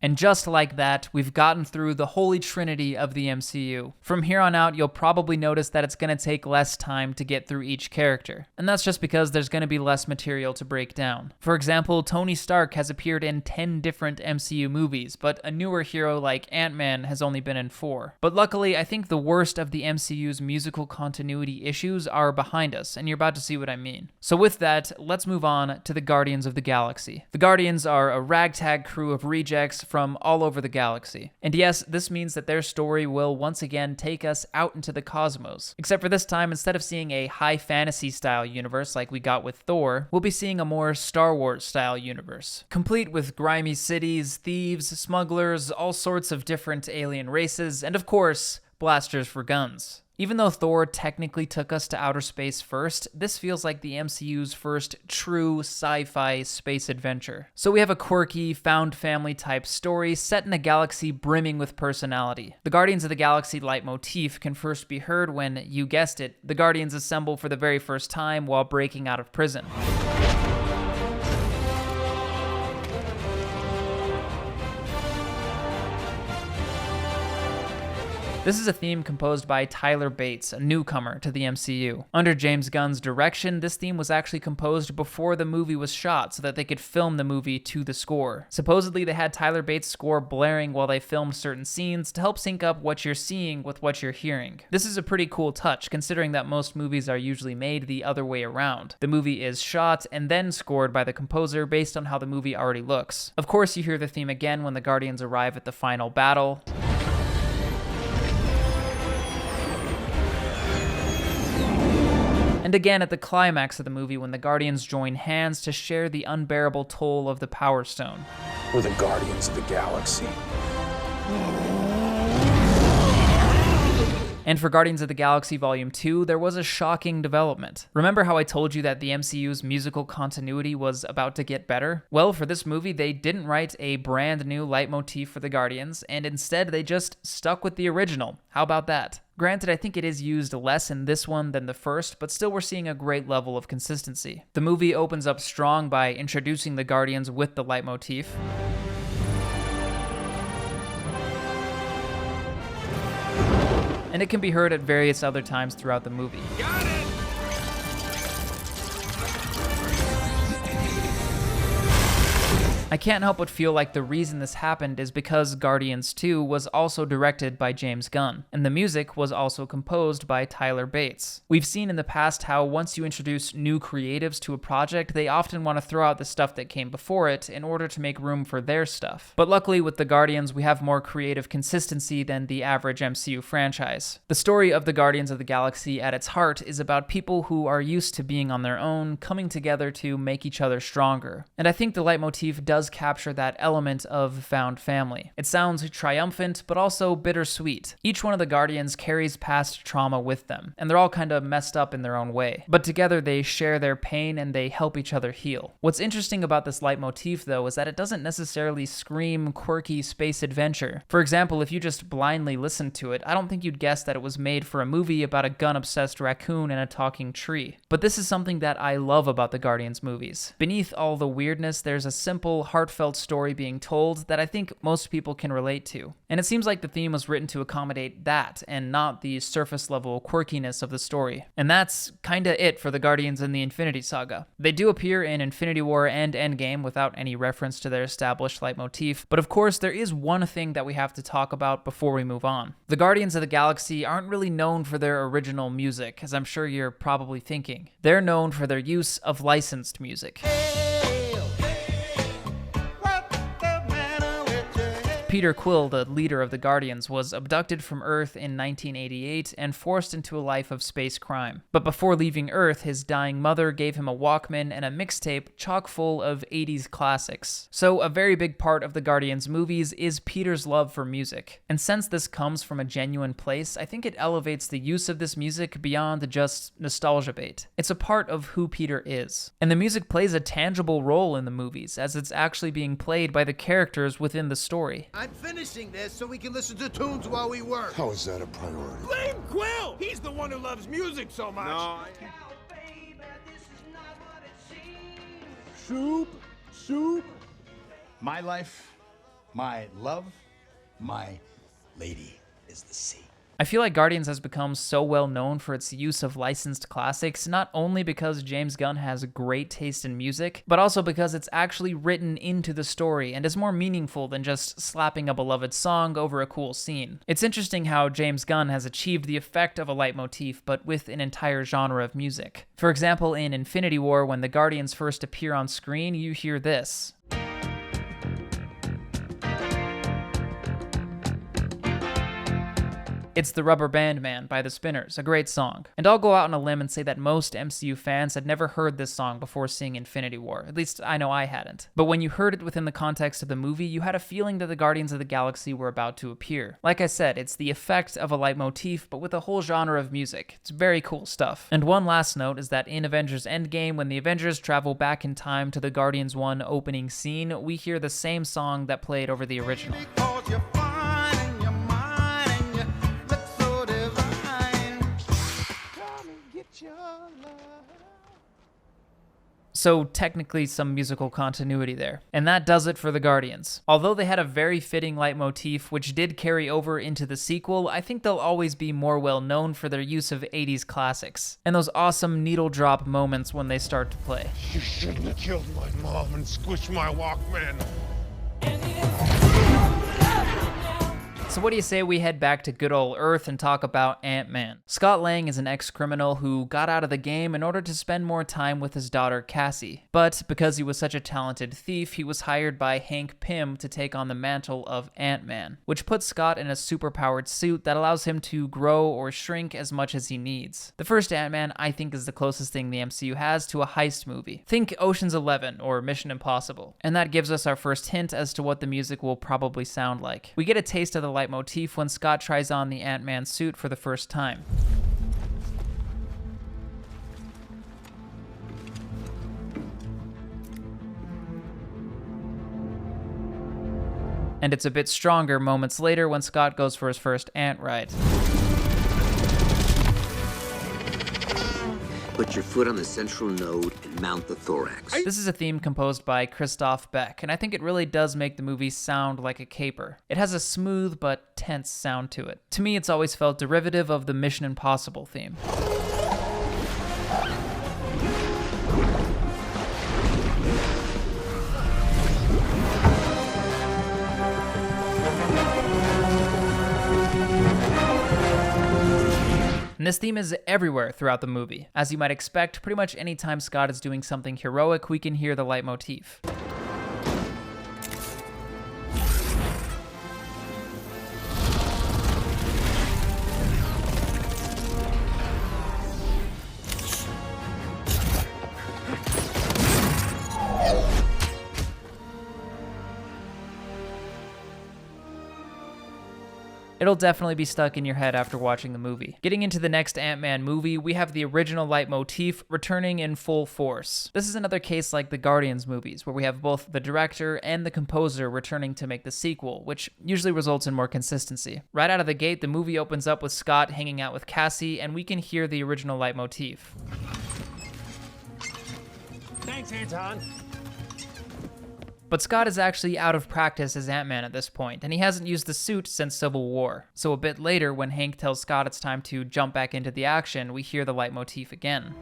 And just like that, we've gotten through the holy trinity of the MCU. From here on out, you'll probably notice that it's going to take less time to get through each character. And that's just because there's going to be less material to break down. For example, Tony Stark has appeared in 10 different MCU movies, but a newer hero like Ant-Man has only been in 4. But luckily, I think the worst of the MCU's musical continuity issues are behind us, and you're about to see what I mean. So with that, let's move on to the Guardians of the Galaxy. The Guardians are a ragtag crew of rejects from all over the galaxy. And yes, this means that their story will once again take us out into the cosmos. Except for this time, instead of seeing a high fantasy style universe like we got with Thor, we'll be seeing a more Star Wars style universe. Complete with grimy cities, thieves, smugglers, all sorts of different alien races, and of course, blasters for guns. Even though Thor technically took us to outer space first, this feels like the MCU's first true sci-fi space adventure. So we have a quirky, found family type story set in a galaxy brimming with personality. The Guardians of the Galaxy leitmotif can first be heard when, you guessed it, the Guardians assemble for the very first time while breaking out of prison. This is a theme composed by Tyler Bates, a newcomer to the MCU. Under James Gunn's direction, this theme was actually composed before the movie was shot so that they could film the movie to the score. Supposedly, they had Tyler Bates' score blaring while they filmed certain scenes to help sync up what you're seeing with what you're hearing. This is a pretty cool touch, considering that most movies are usually made the other way around. The movie is shot and then scored by the composer based on how the movie already looks. Of course, you hear the theme again when the Guardians arrive at the final battle. And again at the climax of the movie when the Guardians join hands to share the unbearable toll of the Power Stone. We're the Guardians of the Galaxy. And for Guardians of the Galaxy Volume 2, there was a shocking development. Remember how I told you that the MCU's musical continuity was about to get better? Well, for this movie, they didn't write a brand new leitmotif for the Guardians, and instead they just stuck with the original. How about that? Granted, I think it is used less in this one than the first, but still we're seeing a great level of consistency. The movie opens up strong by introducing the Guardians with the leitmotif. And it can be heard at various other times throughout the movie. Got it! I can't help but feel like the reason this happened is because Guardians 2 was also directed by James Gunn, and the music was also composed by Tyler Bates. We've seen in the past how once you introduce new creatives to a project, they often want to throw out the stuff that came before it in order to make room for their stuff. But luckily with the Guardians, we have more creative consistency than the average MCU franchise. The story of the Guardians of the Galaxy at its heart is about people who are used to being on their own, coming together to make each other stronger. And I think the leitmotif does capture that element of found family. It sounds triumphant, but also bittersweet. Each one of the Guardians carries past trauma with them, and they're all kind of messed up in their own way. But together they share their pain and they help each other heal. What's interesting about this leitmotif, though, is that it doesn't necessarily scream quirky space adventure. For example, if you just blindly listen to it, I don't think you'd guess that it was made for a movie about a gun-obsessed raccoon and a talking tree. But this is something that I love about the Guardians movies. Beneath all the weirdness, there's a simple, heartfelt story being told that I think most people can relate to. And it seems like the theme was written to accommodate that and not the surface level quirkiness of the story. And that's kinda it for the Guardians in the Infinity Saga. They do appear in Infinity War and Endgame without any reference to their established leitmotif, but of course there is one thing that we have to talk about before we move on. The Guardians of the Galaxy aren't really known for their original music, as I'm sure you're probably thinking. They're known for their use of licensed music. Peter Quill, the leader of the Guardians, was abducted from Earth in 1988 and forced into a life of space crime. But before leaving Earth, his dying mother gave him a Walkman and a mixtape chock full of 80s classics. So a very big part of the Guardians movies is Peter's love for music. And since this comes from a genuine place, I think it elevates the use of this music beyond just nostalgia bait. It's a part of who Peter is. And the music plays a tangible role in the movies, as it's actually being played by the characters within the story. I'm finishing this so we can listen to tunes while we work. How is that a priority? Blame Quill! He's the one who loves music so much. No. Soup. My life, my love, my lady is the sea. I feel like Guardians has become so well known for its use of licensed classics, not only because James Gunn has great taste in music, but also because it's actually written into the story and is more meaningful than just slapping a beloved song over a cool scene. It's interesting how James Gunn has achieved the effect of a leitmotif, but with an entire genre of music. For example, in Infinity War, when the Guardians first appear on screen, you hear this. It's The Rubber Band Man by The Spinners, a great song. And I'll go out on a limb and say that most MCU fans had never heard this song before seeing Infinity War. At least I know I hadn't. But when you heard it within the context of the movie, you had a feeling that the Guardians of the Galaxy were about to appear. Like I said, it's the effect of a leitmotif, but with a whole genre of music. It's very cool stuff. And one last note is that in Avengers Endgame, when the Avengers travel back in time to the Guardians 1 opening scene, we hear the same song that played over the original. So technically some musical continuity there. And that does it for the Guardians. Although they had a very fitting leitmotif which did carry over into the sequel, I think they'll always be more well known for their use of 80s classics and those awesome needle drop moments when they start to play. You shouldn't have killed my mom and squished my Walkman. So what do you say we head back to good old Earth and talk about Ant-Man? Scott Lang is an ex-criminal who got out of the game in order to spend more time with his daughter Cassie. But because he was such a talented thief, he was hired by Hank Pym to take on the mantle of Ant-Man, which puts Scott in a superpowered suit that allows him to grow or shrink as much as he needs. The first Ant-Man, I think, is the closest thing the MCU has to a heist movie. Think Ocean's 11 or Mission Impossible. And that gives us our first hint as to what the music will probably sound like. We get a taste of the leitmotif when Scott tries on the Ant-Man suit for the first time. And it's a bit stronger moments later when Scott goes for his first ant ride. Put your foot on the central node and mount the thorax. This is a theme composed by Christoph Beck, and I think it really does make the movie sound like a caper. It has a smooth but tense sound to it. To me, it's always felt derivative of the Mission Impossible theme. And this theme is everywhere throughout the movie. As you might expect, pretty much anytime Scott is doing something heroic, we can hear the leitmotif. It'll definitely be stuck in your head after watching the movie. Getting into the next Ant-Man movie, we have the original leitmotif returning in full force. This is another case like the Guardians movies, where we have both the director and the composer returning to make the sequel, which usually results in more consistency. Right out of the gate, the movie opens up with Scott hanging out with Cassie, and we can hear the original leitmotif. Thanks, Anton. But Scott is actually out of practice as Ant-Man at this point, and he hasn't used the suit since Civil War. So a bit later, when Hank tells Scott it's time to jump back into the action, we hear the leitmotif again.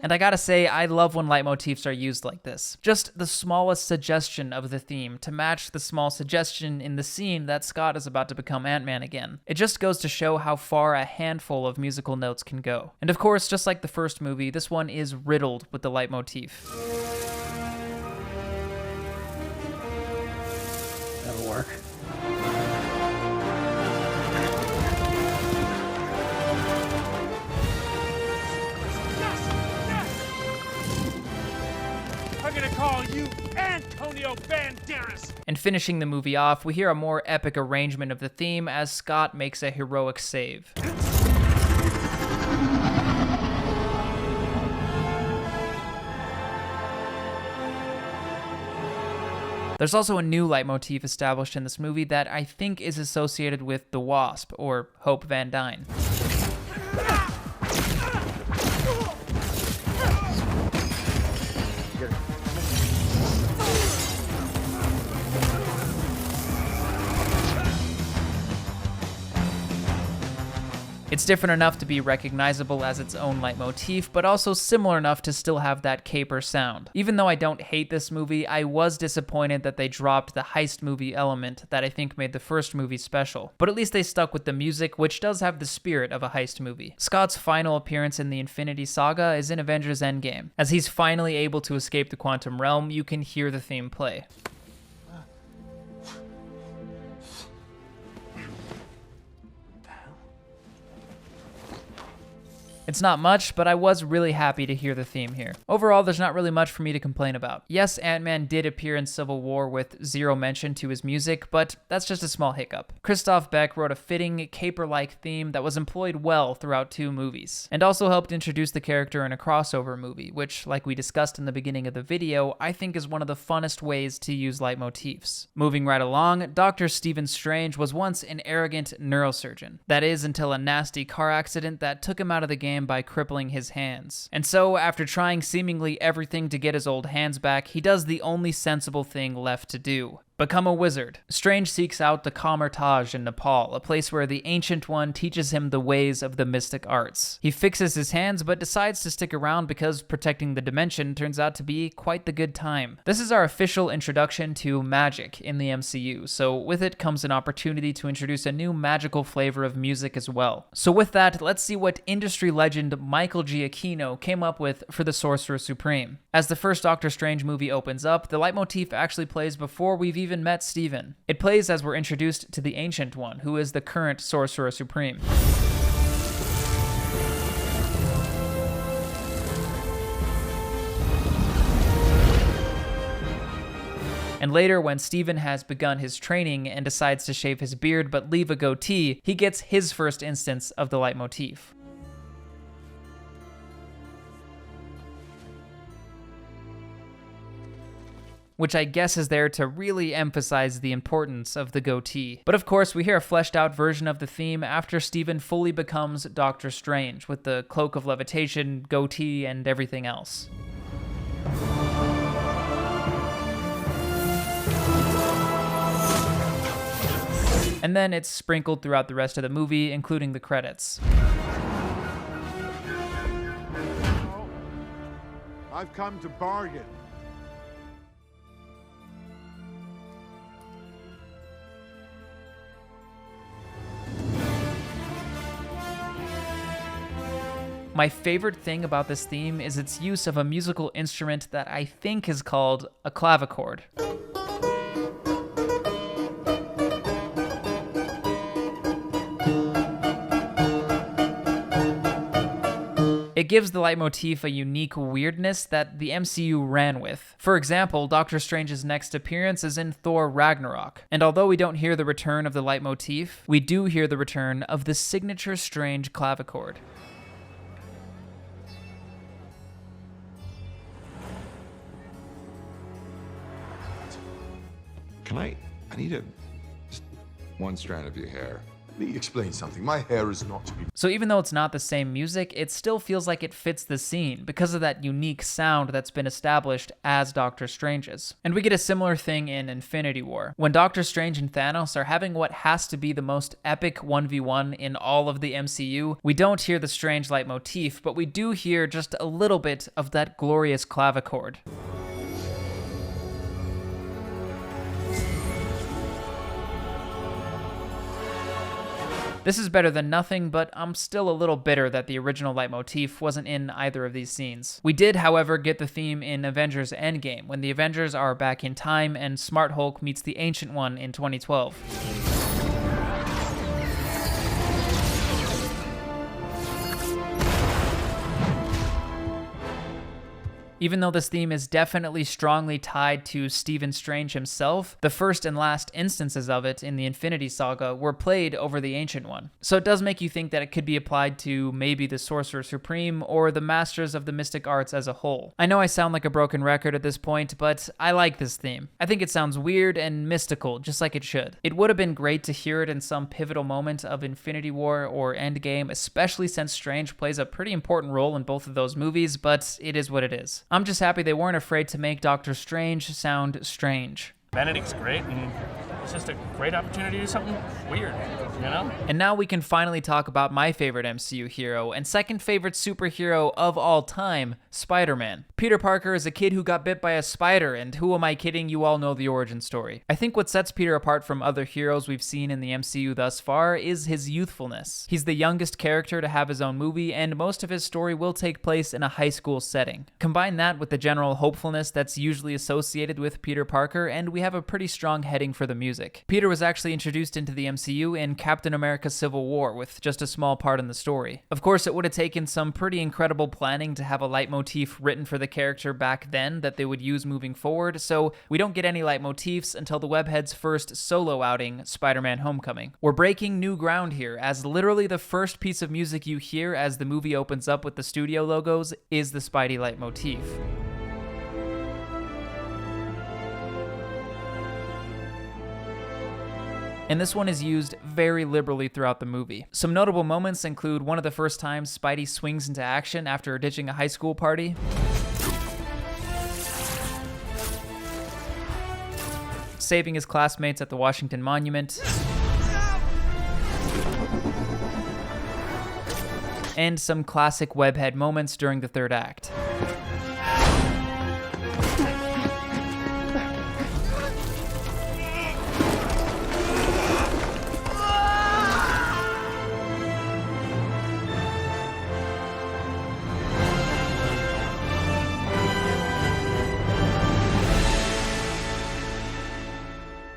And I gotta say, I love when leitmotifs are used like this. Just the smallest suggestion of the theme to match the small suggestion in the scene that Scott is about to become Ant-Man again. It just goes to show how far a handful of musical notes can go. And of course, just like the first movie, this one is riddled with the leitmotif. That'll work. I'm gonna call you Antonio Banderas. And finishing the movie off, we hear a more epic arrangement of the theme as Scott makes a heroic save. There's also a new leitmotif established in this movie that I think is associated with the Wasp, or Hope Van Dyne. It's different enough to be recognizable as its own leitmotif, but also similar enough to still have that caper sound. Even though I don't hate this movie, I was disappointed that they dropped the heist movie element that I think made the first movie special. But at least they stuck with the music, which does have the spirit of a heist movie. Scott's final appearance in the Infinity Saga is in Avengers Endgame. As he's finally able to escape the quantum realm, you can hear the theme play. It's not much, but I was really happy to hear the theme here. Overall, there's not really much for me to complain about. Yes, Ant-Man did appear in Civil War with zero mention to his music, but that's just a small hiccup. Christoph Beck wrote a fitting, caper-like theme that was employed well throughout 2 movies, and also helped introduce the character in a crossover movie, which, like we discussed in the beginning of the video, I think is one of the funnest ways to use leitmotifs. Moving right along, Dr. Stephen Strange was once an arrogant neurosurgeon. That is, until a nasty car accident that took him out of the game by crippling his hands. And so, after trying seemingly everything to get his old hands back, he does the only sensible thing left to do: become a wizard. Strange seeks out the Kamertage in Nepal, a place where the Ancient One teaches him the ways of the mystic arts. He fixes his hands, but decides to stick around because protecting the dimension turns out to be quite the good time. This is our official introduction to magic in the MCU, so with it comes an opportunity to introduce a new magical flavor of music as well. So with that, let's see what industry legend Michael Giacchino came up with for the Sorcerer Supreme. As the first Doctor Strange movie opens up, the leitmotif actually plays before we've even met Steven. It plays as we're introduced to the Ancient One, who is the current Sorcerer Supreme. And later, when Steven has begun his training and decides to shave his beard but leave a goatee, he gets his first instance of the leitmotif. Which I guess is there to really emphasize the importance of the goatee. But of course, we hear a fleshed out version of the theme after Steven fully becomes Doctor Strange, with the cloak of levitation, goatee, and everything else. And then it's sprinkled throughout the rest of the movie, including the credits. I've come to bargain. My favorite thing about this theme is its use of a musical instrument that I think is called a clavichord. It gives the leitmotif a unique weirdness that the MCU ran with. For example, Doctor Strange's next appearance is in Thor Ragnarok, and although we don't hear the return of the leitmotif, we do hear the return of the signature Strange clavichord. I need just one strand of your hair. Let me explain something. My hair is not to be... So even though it's not the same music, it still feels like it fits the scene because of that unique sound that's been established as Doctor Strange's. And we get a similar thing in Infinity War. When Doctor Strange and Thanos are having what has to be the most epic 1v1 in all of the MCU, we don't hear the Strange leitmotif, but we do hear just a little bit of that glorious clavichord. This is better than nothing, but I'm still a little bitter that the original leitmotif wasn't in either of these scenes. We did, however, get the theme in Avengers Endgame, when the Avengers are back in time and Smart Hulk meets the Ancient One in 2012. Even though this theme is definitely strongly tied to Stephen Strange himself, the first and last instances of it in the Infinity Saga were played over the Ancient One. So it does make you think that it could be applied to maybe the Sorcerer Supreme or the Masters of the Mystic Arts as a whole. I know I sound like a broken record at this point, but I like this theme. I think it sounds weird and mystical, just like it should. It would have been great to hear it in some pivotal moment of Infinity War or Endgame, especially since Strange plays a pretty important role in both of those movies, but it is what it is. I'm just happy they weren't afraid to make Doctor Strange sound strange. Benedict's great, and it's just a great opportunity to do something weird, you know? And now we can finally talk about my favorite MCU hero and second favorite superhero of all time, Spider-Man. Peter Parker is a kid who got bit by a spider, and who am I kidding, you all know the origin story. I think what sets Peter apart from other heroes we've seen in the MCU thus far is his youthfulness. He's the youngest character to have his own movie, and most of his story will take place in a high school setting. Combine that with the general hopefulness that's usually associated with Peter Parker, and we have a pretty strong heading for the music. music. Peter was actually introduced into the MCU in Captain America Civil War, with just a small part in the story. Of course, it would have taken some pretty incredible planning to have a leitmotif written for the character back then that they would use moving forward, so we don't get any leitmotifs until the Webhead's first solo outing, Spider-Man Homecoming. We're breaking new ground here, as literally the first piece of music you hear as the movie opens up with the studio logos is the Spidey leitmotif. And this one is used very liberally throughout the movie. Some notable moments include one of the first times Spidey swings into action after ditching a high school party, saving his classmates at the Washington Monument, and some classic Webhead moments during the third act.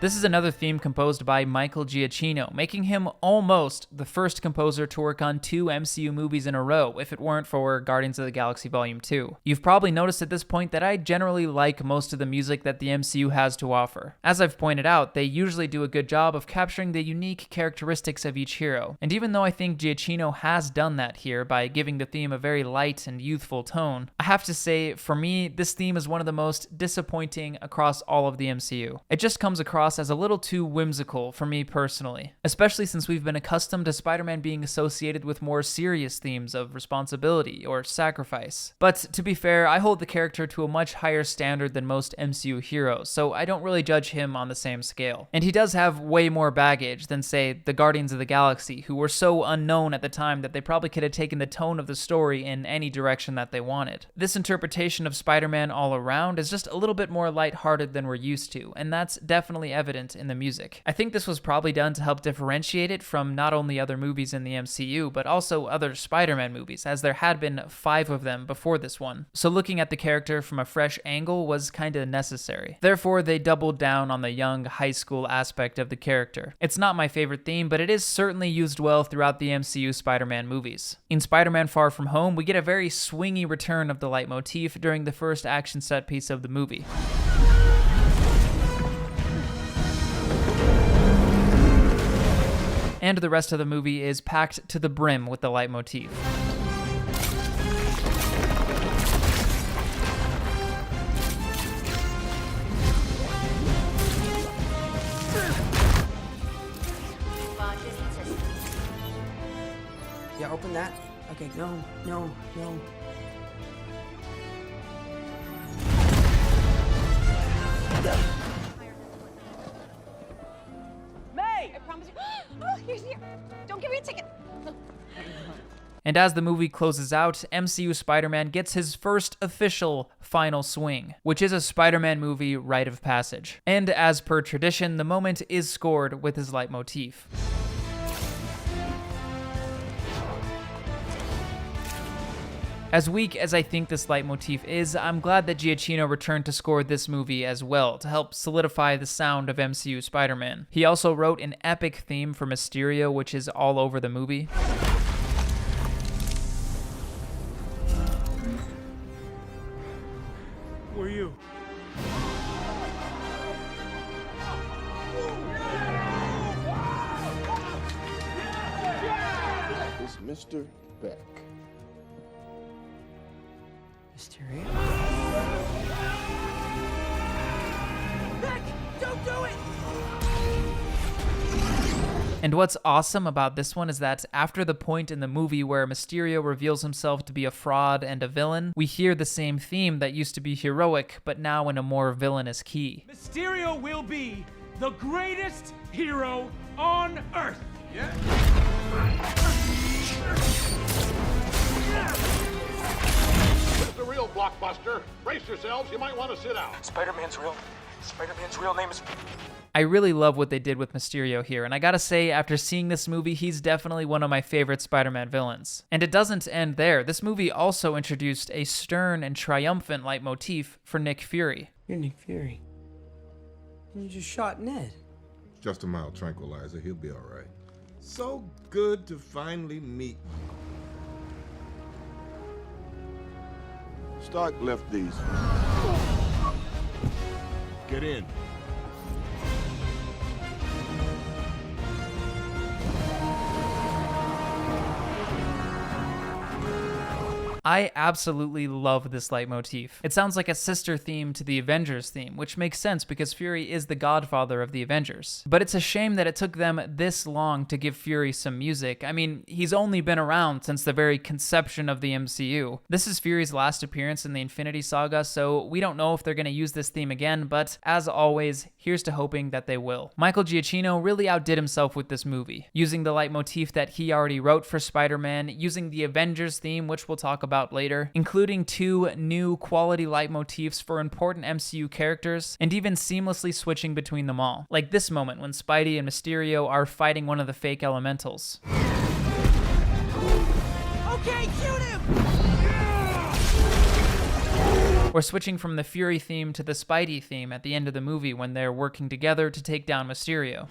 This is another theme composed by Michael Giacchino, making him almost the first composer to work on 2 MCU movies in a row, if it weren't for Guardians of the Galaxy Volume 2. You've probably noticed at this point that I generally like most of the music that the MCU has to offer. As I've pointed out, they usually do a good job of capturing the unique characteristics of each hero, and even though I think Giacchino has done that here by giving the theme a very light and youthful tone, I have to say, for me, this theme is one of the most disappointing across all of the MCU. It just comes across as a little too whimsical for me personally, especially since we've been accustomed to Spider-Man being associated with more serious themes of responsibility or sacrifice. But to be fair, I hold the character to a much higher standard than most MCU heroes, so I don't really judge him on the same scale. And he does have way more baggage than, say, the Guardians of the Galaxy, who were so unknown at the time that they probably could have taken the tone of the story in any direction that they wanted. This interpretation of Spider-Man all around is just a little bit more lighthearted than we're used to, and that's definitely evident in the music. I think this was probably done to help differentiate it from not only other movies in the MCU, but also other Spider-Man movies, as there had been 5 of them before this one. So looking at the character from a fresh angle was kinda necessary. Therefore, they doubled down on the young high school aspect of the character. It's not my favorite theme, but it is certainly used well throughout the MCU Spider-Man movies. In Spider-Man Far From Home, we get a very swingy return of the leitmotif during the first action set piece of the movie. And the rest of the movie is packed to the brim with the leitmotif. Yeah, open that. Okay, no. I promise you. Oh, here's here. Don't give me a ticket. And as the movie closes out, MCU Spider-Man gets his first official final swing, which is a Spider-Man movie rite of passage. And as per tradition, the moment is scored with his leitmotif. As weak as I think this leitmotif is, I'm glad that Giacchino returned to score this movie as well, to help solidify the sound of MCU Spider-Man. He also wrote an epic theme for Mysterio, which is all over the movie. Who are you? It's Mr. Beck. Mysterio? Beck, don't do it! And what's awesome about this one is that after the point in the movie where Mysterio reveals himself to be a fraud and a villain, we hear the same theme that used to be heroic, but now in a more villainous key. Mysterio will be the greatest hero on Earth. Yeah. The real blockbuster. Brace yourselves, you might want to sit down. Spider-Man's real name is... I really love what they did with Mysterio here, and I gotta say, after seeing this movie, he's definitely one of my favorite Spider-Man villains. And it doesn't end there. This movie also introduced a stern and triumphant leitmotif for Nick Fury. You're Nick Fury. You just shot Ned. just a mild tranquilizer. He'll be all right. So good to finally meet you. Stark left these. Get in. I absolutely love this leitmotif. It sounds like a sister theme to the Avengers theme, which makes sense because Fury is the godfather of the Avengers. But it's a shame that it took them this long to give Fury some music. I mean, he's only been around since the very conception of the MCU. This is Fury's last appearance in the Infinity Saga, so we don't know if they're going to use this theme again, but as always, here's to hoping that they will. Michael Giacchino really outdid himself with this movie, using the leitmotif that he already wrote for Spider-Man, using the Avengers theme, which we'll talk about later, including 2 new quality leitmotifs for important MCU characters, and even seamlessly switching between them all. Like this moment when Spidey and Mysterio are fighting one of the fake elementals. Okay, shoot him! Or switching from the Fury theme to the Spidey theme at the end of the movie when they're working together to take down Mysterio.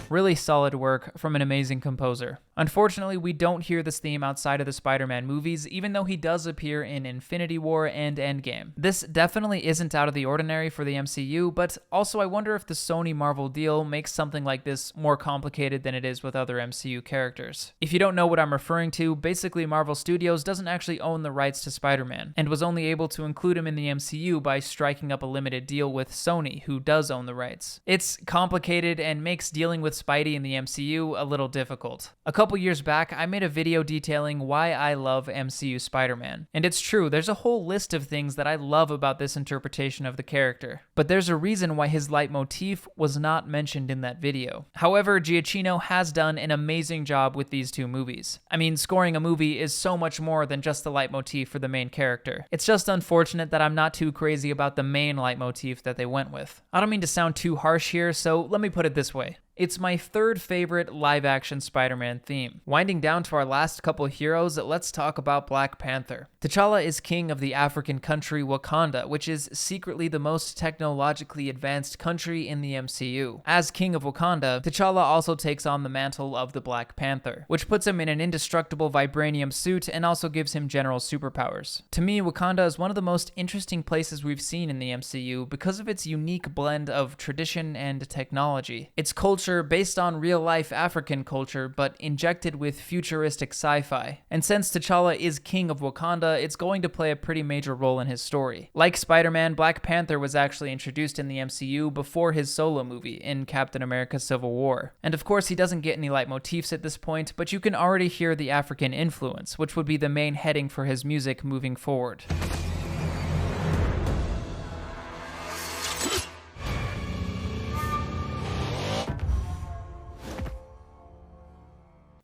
Really solid work from an amazing composer. Unfortunately, we don't hear this theme outside of the Spider-Man movies, even though he does appear in Infinity War and Endgame. This definitely isn't out of the ordinary for the MCU, but also I wonder if the Sony-Marvel deal makes something like this more complicated than it is with other MCU characters. If you don't know what I'm referring to, basically Marvel Studios doesn't actually own the rights to Spider-Man, and was only able to include him in the MCU by striking up a limited deal with Sony, who does own the rights. It's complicated and makes dealing with Spidey in the MCU a little difficult. A couple years back, I made a video detailing why I love MCU Spider-Man. And it's true, there's a whole list of things that I love about this interpretation of the character. But there's a reason why his leitmotif was not mentioned in that video. However, Giacchino has done an amazing job with these 2 movies. I mean, scoring a movie is so much more than just the leitmotif for the main character. It's just unfortunate that I'm not too crazy about the main leitmotif that they went with. I don't mean to sound too harsh here, so let me put it this way. It's my 3rd favorite live-action Spider-Man theme. Winding down to our last couple heroes, let's talk about Black Panther. T'Challa is king of the African country Wakanda, which is secretly the most technologically advanced country in the MCU. As king of Wakanda, T'Challa also takes on the mantle of the Black Panther, which puts him in an indestructible vibranium suit and also gives him general superpowers. To me, Wakanda is one of the most interesting places we've seen in the MCU because of its unique blend of tradition and technology. Its culture based on real-life African culture, but injected with futuristic sci-fi. And since T'Challa is king of Wakanda, it's going to play a pretty major role in his story. Like Spider-Man, Black Panther was actually introduced in the MCU before his solo movie, in Captain America: Civil War. And of course, he doesn't get any leitmotifs at this point, but you can already hear the African influence, which would be the main heading for his music moving forward.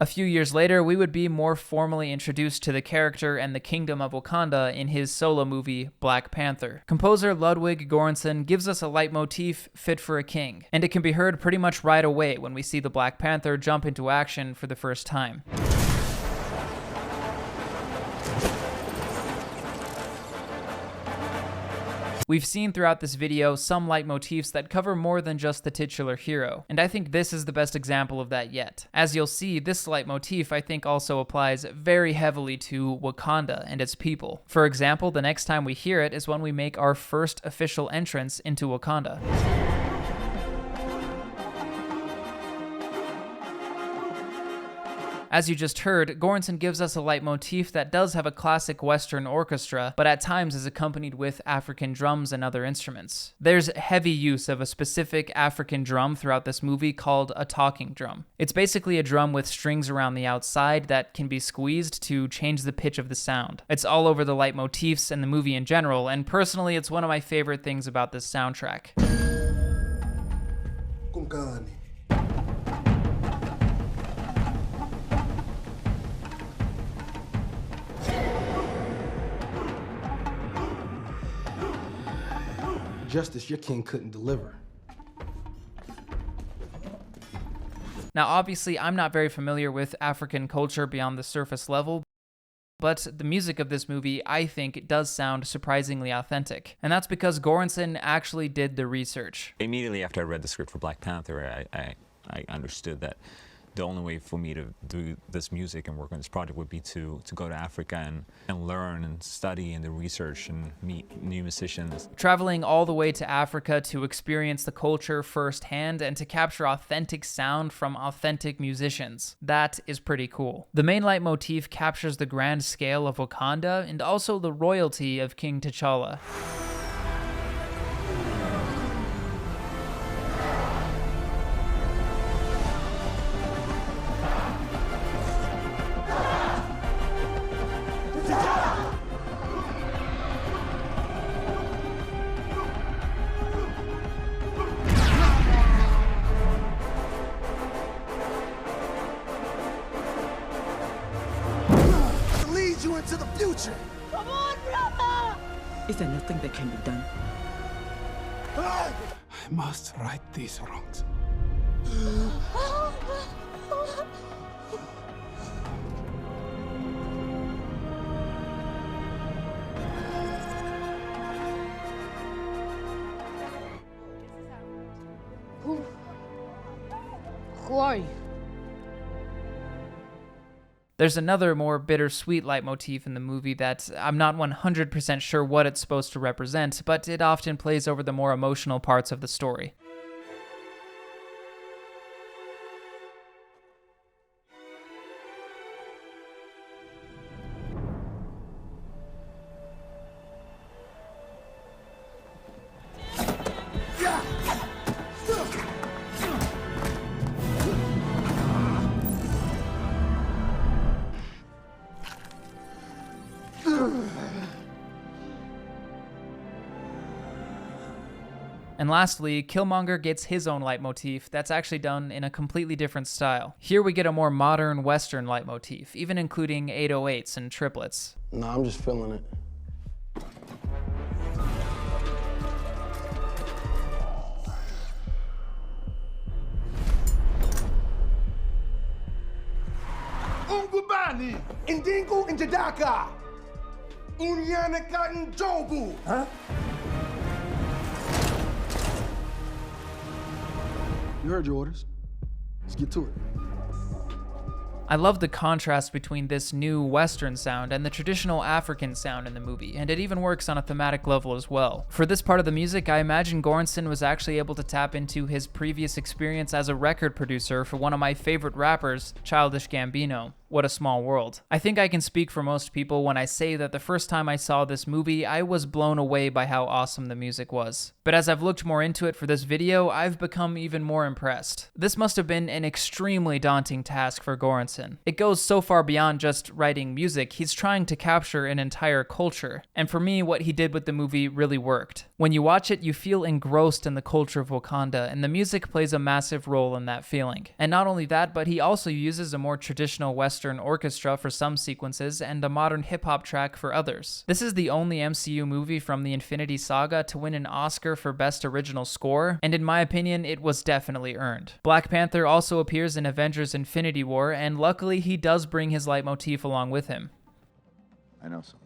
A few years later, we would be more formally introduced to the character and the kingdom of Wakanda in his solo movie, Black Panther. Composer Ludwig Göransson gives us a leitmotif fit for a king, and it can be heard pretty much right away when we see the Black Panther jump into action for the first time. We've seen throughout this video some leitmotifs that cover more than just the titular hero, and I think this is the best example of that yet. As you'll see, this leitmotif I think also applies very heavily to Wakanda and its people. For example, the next time we hear it is when we make our first official entrance into Wakanda. As you just heard, Göransson gives us a leitmotif that does have a classic Western orchestra, but at times is accompanied with African drums and other instruments. There's heavy use of a specific African drum throughout this movie called a talking drum. It's basically a drum with strings around the outside that can be squeezed to change the pitch of the sound. It's all over the leitmotifs and the movie in general, and personally it's one of my favorite things about this soundtrack. Justice your king couldn't deliver. Now, obviously, I'm not very familiar with African culture beyond the surface level, but the music of this movie, I think, does sound surprisingly authentic. And that's because Göransson actually did the research. Immediately after I read the script for Black Panther, I understood that the only way for me to do this music and work on this project would be to go to Africa and learn and study and do research and meet new musicians. Traveling all the way to Africa to experience the culture firsthand and to capture authentic sound from authentic musicians. That is pretty cool. The main leitmotif captures the grand scale of Wakanda and also the royalty of King T'Challa. You into the future. Come on, brother! Is there nothing that can be done? I must right these wrongs. Who are you? There's another more bittersweet leitmotif in the movie that I'm not 100% sure what it's supposed to represent, but it often plays over the more emotional parts of the story. And lastly, Killmonger gets his own leitmotif that's actually done in a completely different style. Here we get a more modern Western leitmotif, even including 808s and triplets. No, I'm just feeling it. Ungubani, Indingu Njadaka, Unyanaka Njobu. Huh? You heard your orders. Let's get to it. I love the contrast between this new Western sound and the traditional African sound in the movie, and it even works on a thematic level as well. For this part of the music, I imagine Göransson was actually able to tap into his previous experience as a record producer for one of my favorite rappers, Childish Gambino. What a Small World. I think I can speak for most people when I say that the first time I saw this movie, I was blown away by how awesome the music was. But as I've looked more into it for this video, I've become even more impressed. This must have been an extremely daunting task for Göransson. It goes so far beyond just writing music, he's trying to capture an entire culture. And for me, what he did with the movie really worked. When you watch it, you feel engrossed in the culture of Wakanda, and the music plays a massive role in that feeling. And not only that, but he also uses a more traditional Western orchestra for some sequences and a modern hip-hop track for others. This is the only MCU movie from the Infinity Saga to win an Oscar for Best Original Score, and in my opinion, it was definitely earned. Black Panther also appears in Avengers Infinity War, and luckily he does bring his leitmotif along with him. I know somewhere.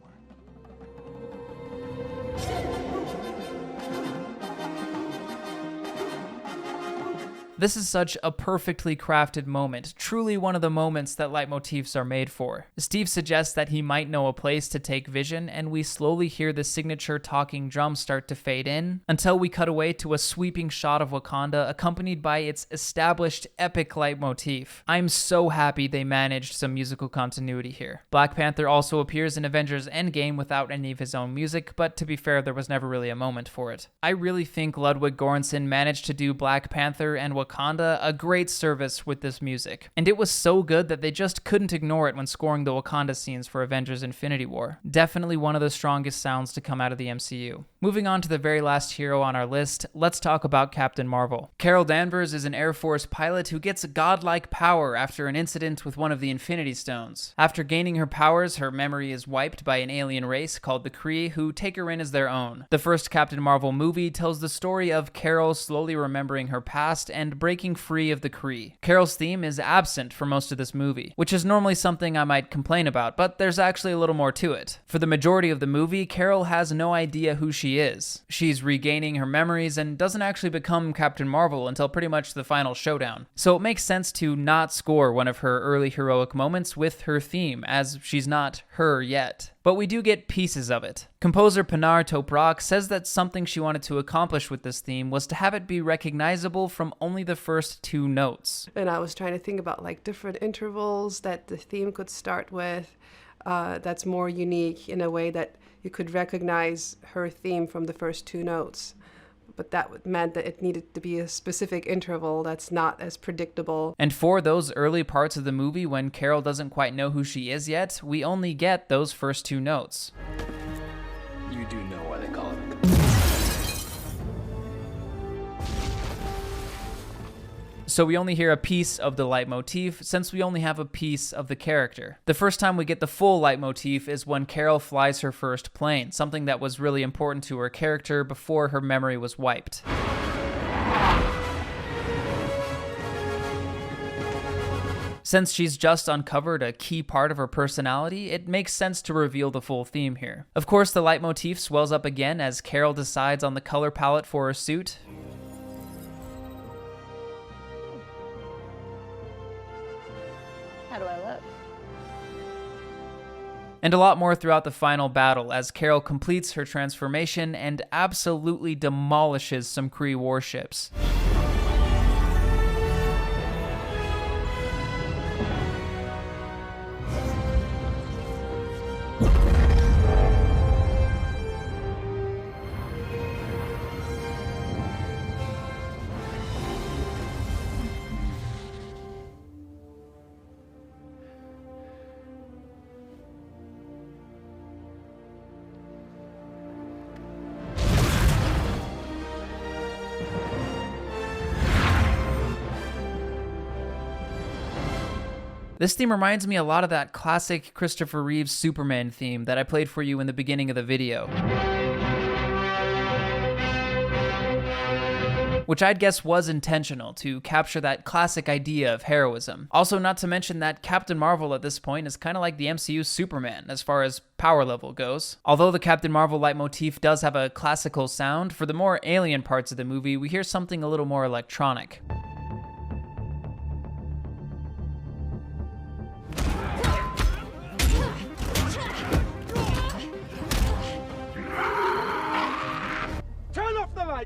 This is such a perfectly crafted moment, truly one of the moments that leitmotifs are made for. Steve suggests that he might know a place to take Vision, and we slowly hear the signature talking drum start to fade in, until we cut away to a sweeping shot of Wakanda accompanied by its established epic leitmotif. I'm so happy they managed some musical continuity here. Black Panther also appears in Avengers Endgame without any of his own music, but to be fair, there was never really a moment for it. I really think Ludwig Göransson managed to do Black Panther and Wakanda a great service with this music, and it was so good that they just couldn't ignore it when scoring the Wakanda scenes for Avengers Infinity War. Definitely one of the strongest sounds to come out of the MCU. Moving on to the very last hero on our list, let's talk about Captain Marvel. Carol Danvers is an Air Force pilot who gets godlike power after an incident with one of the Infinity Stones. After gaining her powers, her memory is wiped by an alien race called the Kree, who take her in as their own. The first Captain Marvel movie tells the story of Carol slowly remembering her past and and breaking free of the Kree. Carol's theme is absent for most of this movie, which is normally something I might complain about, but there's actually a little more to it. For the majority of the movie, Carol has no idea who she is. She's regaining her memories and doesn't actually become Captain Marvel until pretty much the final showdown. So it makes sense to not score one of her early heroic moments with her theme, as she's not her yet. But we do get pieces of it. Composer Pinar Toprak says that something she wanted to accomplish with this theme was to have it be recognizable from only the first 2 notes. And I was trying to think about like different intervals that the theme could start with that's more unique in a way that you could recognize her theme from the first 2 notes. But that meant that it needed to be a specific interval that's not as predictable. And for those early parts of the movie when Carol doesn't quite know who she is yet, we only get those first 2 notes. You do know why they call it. So we only hear a piece of the leitmotif, since we only have a piece of the character. The first time we get the full leitmotif is when Carol flies her first plane, something that was really important to her character before her memory was wiped. Since she's just uncovered a key part of her personality, it makes sense to reveal the full theme here. Of course, the leitmotif swells up again as Carol decides on the color palette for her suit. How do I look? And a lot more throughout the final battle as Carol completes her transformation and absolutely demolishes some Kree warships. This theme reminds me a lot of that classic Christopher Reeves Superman theme that I played for you in the beginning of the video, which I'd guess was intentional to capture that classic idea of heroism. Also, not to mention that Captain Marvel at this point is kind of like the MCU Superman as far as power level goes. Although the Captain Marvel leitmotif does have a classical sound, for the more alien parts of the movie, we hear something a little more electronic.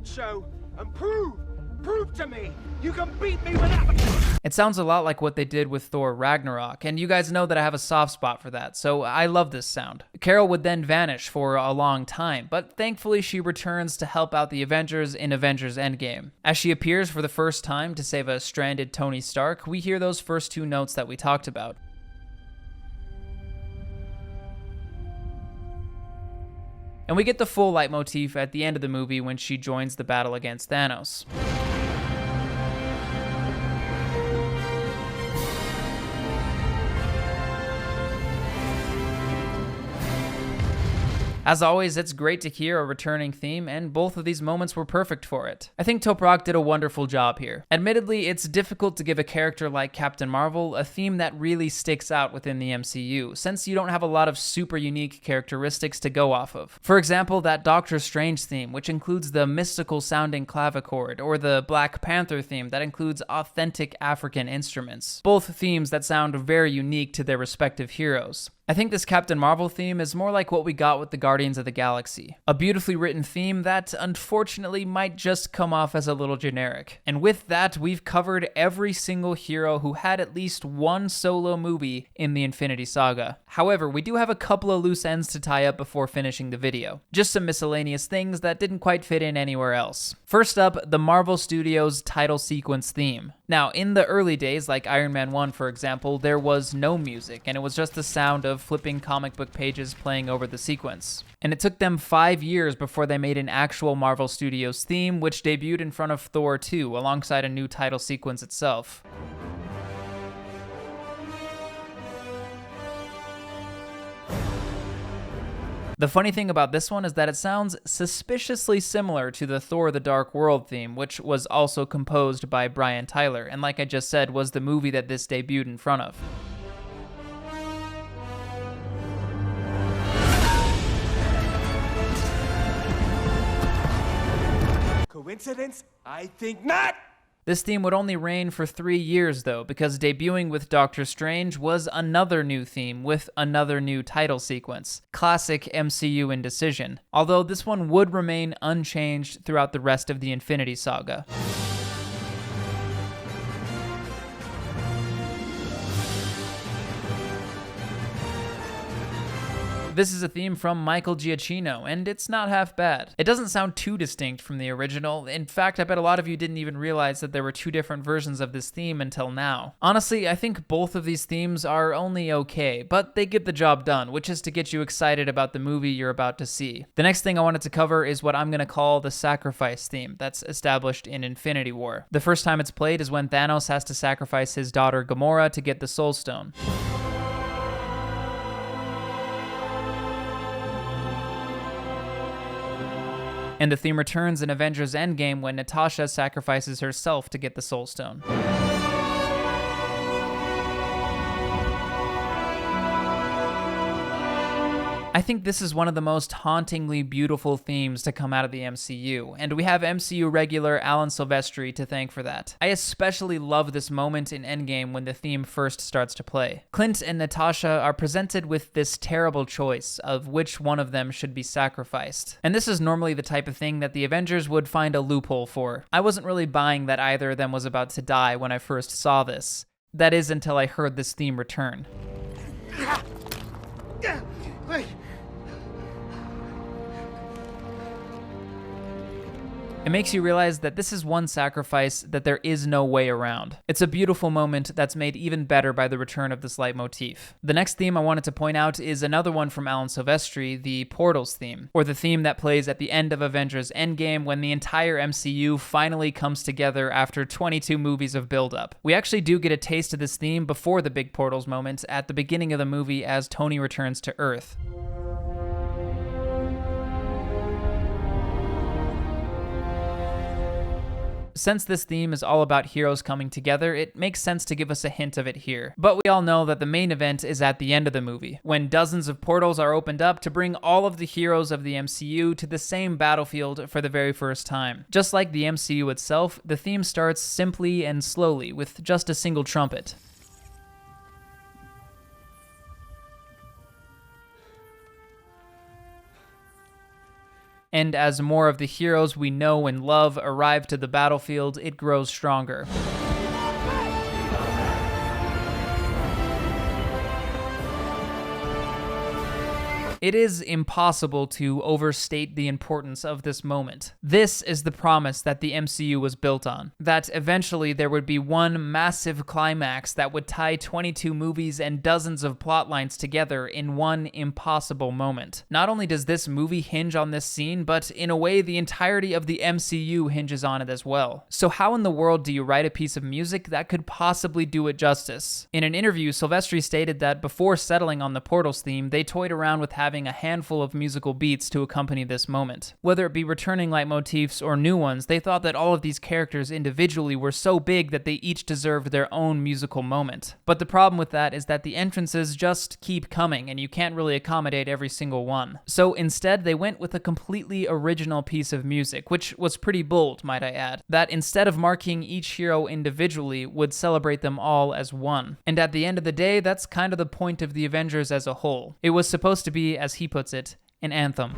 Show and prove to me you can beat me without. It sounds a lot like what they did with Thor Ragnarok, and you guys know that I have a soft spot for that, so I love this sound. Carol would then vanish for a long time, but thankfully she returns to help out the Avengers in Avengers Endgame. As she appears for the first time to save a stranded Tony Stark, we hear those first 2 notes that we talked about. And we get the full leitmotif at the end of the movie when she joins the battle against Thanos. As always, it's great to hear a returning theme, and both of these moments were perfect for it. I think Toprak did a wonderful job here. Admittedly, it's difficult to give a character like Captain Marvel a theme that really sticks out within the MCU, since you don't have a lot of super unique characteristics to go off of. For example, that Doctor Strange theme, which includes the mystical sounding clavichord, or the Black Panther theme that includes authentic African instruments. Both themes that sound very unique to their respective heroes. I think this Captain Marvel theme is more like what we got with the Guardians of the Galaxy. A beautifully written theme that, unfortunately, might just come off as a little generic. And with that, we've covered every single hero who had at least one solo movie in the Infinity Saga. However, we do have a couple of loose ends to tie up before finishing the video. Just some miscellaneous things that didn't quite fit in anywhere else. First up, the Marvel Studios title sequence theme. Now, in the early days, like Iron Man 1 for example, there was no music, and it was just the sound of flipping comic book pages playing over the sequence. And it took them 5 years before they made an actual Marvel Studios theme, which debuted in front of Thor 2, alongside a new title sequence itself. The funny thing about this one is that it sounds suspiciously similar to the Thor the Dark World theme, which was also composed by Brian Tyler, and like I just said, was the movie that this debuted in front of. Coincidence? I think not! This theme would only reign for 3 years though, because debuting with Doctor Strange was another new theme with another new title sequence. Classic MCU indecision. Although this one would remain unchanged throughout the rest of the Infinity Saga. This is a theme from Michael Giacchino, and it's not half bad. It doesn't sound too distinct from the original. In fact, I bet a lot of you didn't even realize that there were 2 different versions of this theme until now. Honestly, I think both of these themes are only okay, but they get the job done, which is to get you excited about the movie you're about to see. The next thing I wanted to cover is what I'm gonna call the sacrifice theme that's established in Infinity War. The first time it's played is when Thanos has to sacrifice his daughter Gamora to get the Soul Stone. And the theme returns in Avengers Endgame when Natasha sacrifices herself to get the Soul Stone. I think this is one of the most hauntingly beautiful themes to come out of the MCU, and we have MCU regular Alan Silvestri to thank for that. I especially love this moment in Endgame when the theme first starts to play. Clint and Natasha are presented with this terrible choice of which one of them should be sacrificed. And this is normally the type of thing that the Avengers would find a loophole for. I wasn't really buying that either of them was about to die when I first saw this. That is until I heard this theme return. Wait. It makes you realize that this is one sacrifice that there is no way around. It's a beautiful moment that's made even better by the return of this leitmotif. The next theme I wanted to point out is another one from Alan Silvestri, the Portals theme, or the theme that plays at the end of Avengers Endgame when the entire MCU finally comes together after 22 movies of build-up. We actually do get a taste of this theme before the big Portals moment at the beginning of the movie as Tony returns to Earth. Since this theme is all about heroes coming together, it makes sense to give us a hint of it here. But we all know that the main event is at the end of the movie, when dozens of portals are opened up to bring all of the heroes of the MCU to the same battlefield for the very first time. Just like the MCU itself, the theme starts simply and slowly with just a single trumpet. And as more of the heroes we know and love arrive to the battlefield, it grows stronger. It is impossible to overstate the importance of this moment. This is the promise that the MCU was built on, that eventually there would be one massive climax that would tie 22 movies and dozens of plot lines together in one impossible moment. Not only does this movie hinge on this scene, but in a way the entirety of the MCU hinges on it as well. So how in the world do you write a piece of music that could possibly do it justice? In an interview, Silvestri stated that before settling on the Portals theme, they toyed around with having a handful of musical beats to accompany this moment. Whether it be returning leitmotifs or new ones, they thought that all of these characters individually were so big that they each deserved their own musical moment. But the problem with that is that the entrances just keep coming and you can't really accommodate every single one. So instead, they went with a completely original piece of music, which was pretty bold, might I add, that instead of marking each hero individually, would celebrate them all as one. And at the end of the day, that's kind of the point of the Avengers as a whole. It was supposed to be, as he puts it, an anthem.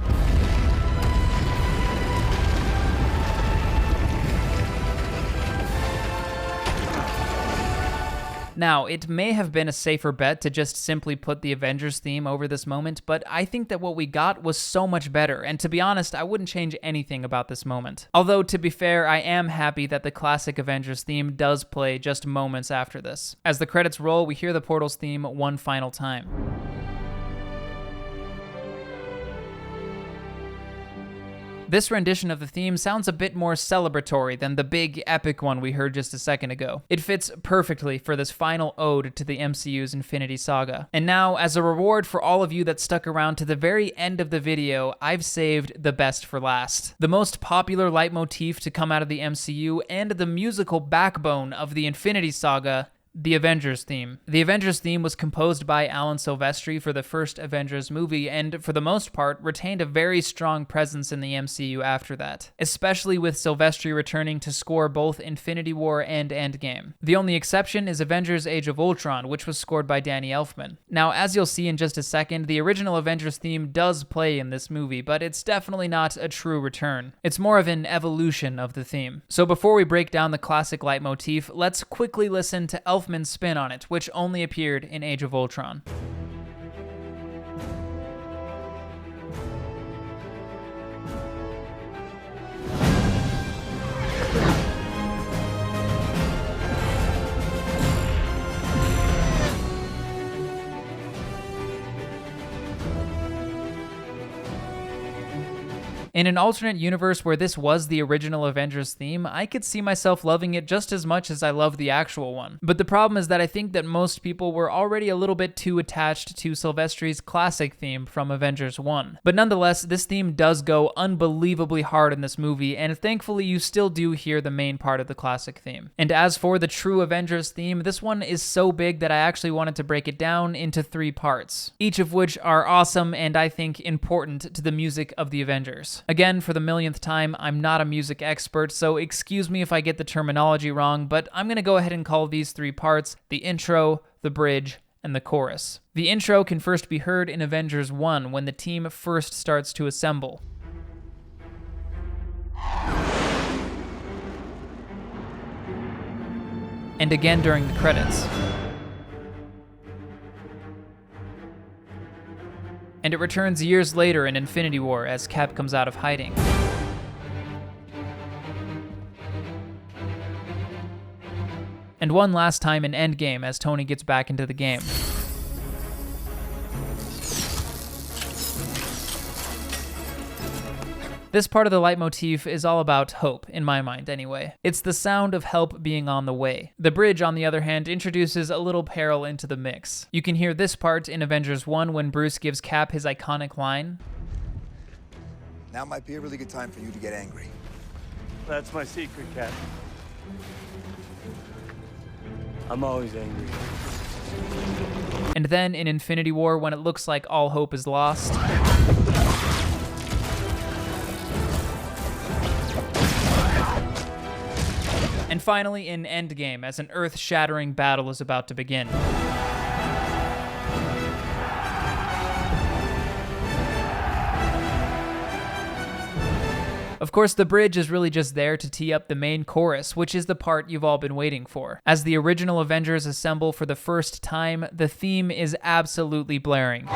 Now, it may have been a safer bet to just simply put the Avengers theme over this moment, but I think that what we got was so much better, and to be honest, I wouldn't change anything about this moment. Although, to be fair, I am happy that the classic Avengers theme does play just moments after this. As the credits roll, we hear the Portals theme one final time. This rendition of the theme sounds a bit more celebratory than the big epic one we heard just a second ago. It fits perfectly for this final ode to the MCU's Infinity Saga. And now, as a reward for all of you that stuck around to the very end of the video, I've saved the best for last. The most popular leitmotif to come out of the MCU and the musical backbone of the Infinity Saga, the Avengers theme. The Avengers theme was composed by Alan Silvestri for the first Avengers movie, and for the most part, retained a very strong presence in the MCU after that, especially with Silvestri returning to score both Infinity War and Endgame. The only exception is Avengers Age of Ultron, which was scored by Danny Elfman. Now, as you'll see in just a second, the original Avengers theme does play in this movie, but it's definitely not a true return. It's more of an evolution of the theme. So before we break down the classic leitmotif, let's quickly listen to Elfman's spin on it, which only appeared in Age of Ultron. In an alternate universe where this was the original Avengers theme, I could see myself loving it just as much as I love the actual one. But the problem is that I think that most people were already a little bit too attached to Silvestri's classic theme from Avengers 1. But nonetheless, this theme does go unbelievably hard in this movie, and thankfully you still do hear the main part of the classic theme. And as for the true Avengers theme, this one is so big that I actually wanted to break it down into 3 parts, each of which are awesome and I think important to the music of the Avengers. Again, for the millionth time, I'm not a music expert, so excuse me if I get the terminology wrong, but I'm going to go ahead and call these 3 parts the intro, the bridge, and the chorus. The intro can first be heard in Avengers 1 when the team first starts to assemble. And again during the credits. And it returns years later in Infinity War as Cap comes out of hiding. And one last time in Endgame as Tony gets back into the game. This part of the leitmotif is all about hope, in my mind anyway. It's the sound of help being on the way. The bridge, on the other hand, introduces a little peril into the mix. You can hear this part in Avengers 1 when Bruce gives Cap his iconic line. Now might be a really good time for you to get angry. That's my secret, Cap. I'm always angry. And then in Infinity War when it looks like all hope is lost. And finally in Endgame, as an earth-shattering battle is about to begin. Of course, the bridge is really just there to tee up the main chorus, which is the part you've all been waiting for. As the original Avengers assemble for the first time, the theme is absolutely blaring.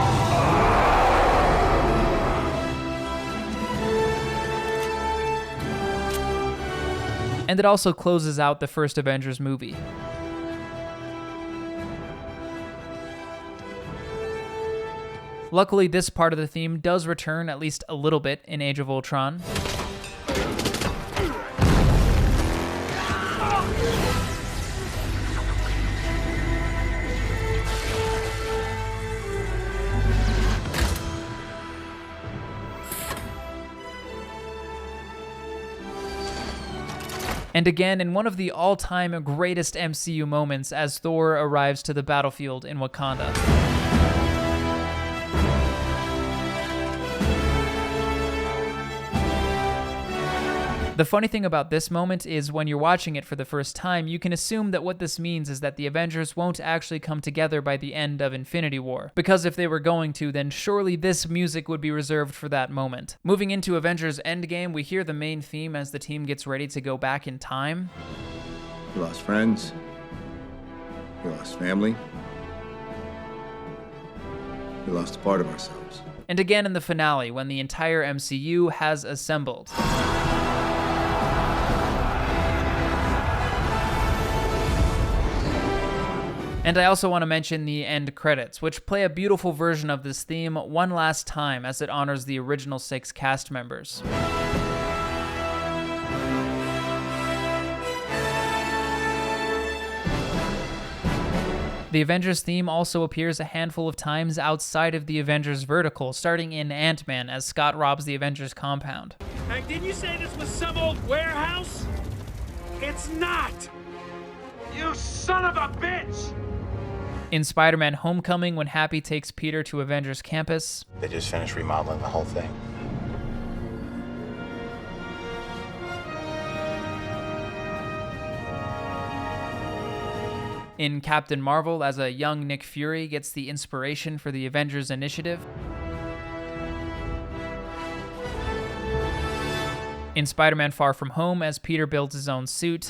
And it also closes out the first Avengers movie. Luckily, this part of the theme does return at least a little bit in Age of Ultron. And again, in one of the all-time greatest MCU moments as Thor arrives to the battlefield in Wakanda. The funny thing about this moment is when you're watching it for the first time, you can assume that what this means is that the Avengers won't actually come together by the end of Infinity War. Because if they were going to, then surely this music would be reserved for that moment. Moving into Avengers Endgame, we hear the main theme as the team gets ready to go back in time. We lost friends. We lost family. We lost a part of ourselves. And again in the finale, when the entire MCU has assembled. And I also want to mention the end credits, which play a beautiful version of this theme one last time as it honors the original 6 cast members. The Avengers theme also appears a handful of times outside of the Avengers vertical, starting in Ant-Man as Scott robs the Avengers compound. Hey, didn't you say this was some old warehouse? It's not! You son of a bitch! In Spider-Man Homecoming, when Happy takes Peter to Avengers Campus. They just finished remodeling the whole thing. In Captain Marvel, as a young Nick Fury gets the inspiration for the Avengers Initiative. In Spider-Man Far From Home, as Peter builds his own suit.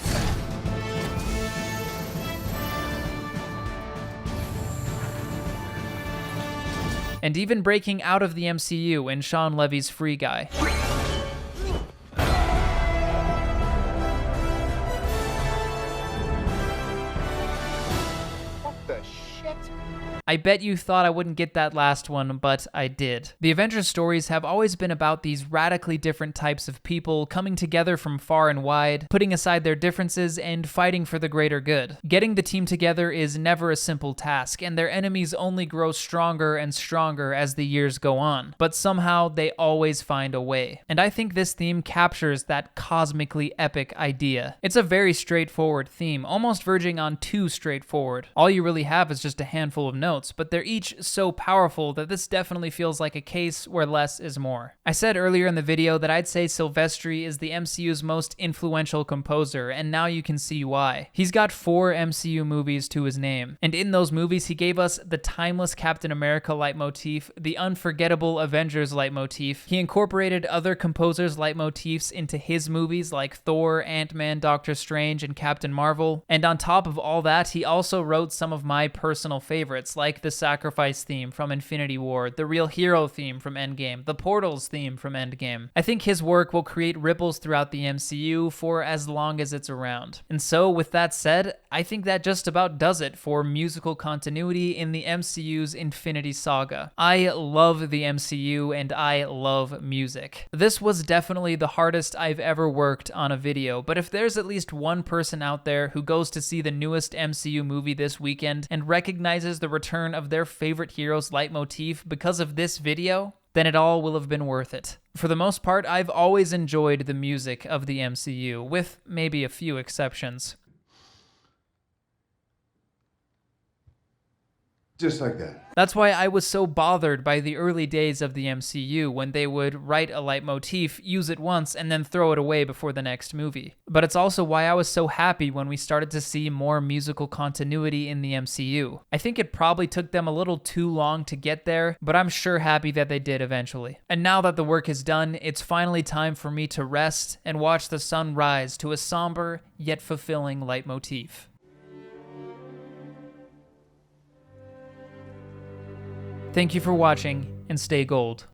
And even breaking out of the MCU in Shawn Levy's Free Guy. I bet you thought I wouldn't get that last one, but I did. The Avengers stories have always been about these radically different types of people coming together from far and wide, putting aside their differences and fighting for the greater good. Getting the team together is never a simple task, and their enemies only grow stronger and stronger as the years go on, but somehow they always find a way. And I think this theme captures that cosmically epic idea. It's a very straightforward theme, almost verging on too straightforward. All you really have is just a handful of notes, but they're each so powerful that this definitely feels like a case where less is more. I said earlier in the video that I'd say Silvestri is the MCU's most influential composer, and now you can see why. He's got 4 MCU movies to his name, and in those movies he gave us the timeless Captain America leitmotif, the unforgettable Avengers leitmotif. He incorporated other composers' leitmotifs into his movies like Thor, Ant-Man, Doctor Strange, and Captain Marvel, and on top of all that, he also wrote some of my personal favorites, like the Sacrifice theme from Infinity War, the Real Hero theme from Endgame, the Portals theme from Endgame. I think his work will create ripples throughout the MCU for as long as it's around. And so, with that said, I think that just about does it for musical continuity in the MCU's Infinity Saga. I love the MCU and I love music. This was definitely the hardest I've ever worked on a video, but if there's at least one person out there who goes to see the newest MCU movie this weekend and recognizes the return of their favorite hero's leitmotif because of this video, then it all will have been worth it. For the most part, I've always enjoyed the music of the MCU, with maybe a few exceptions. Just like that. That's why I was so bothered by the early days of the MCU when they would write a leitmotif, use it once, and then throw it away before the next movie. But it's also why I was so happy when we started to see more musical continuity in the MCU. I think it probably took them a little too long to get there, but I'm sure happy that they did eventually. And now that the work is done, it's finally time for me to rest and watch the sun rise to a somber yet fulfilling leitmotif. Thank you for watching, and stay gold.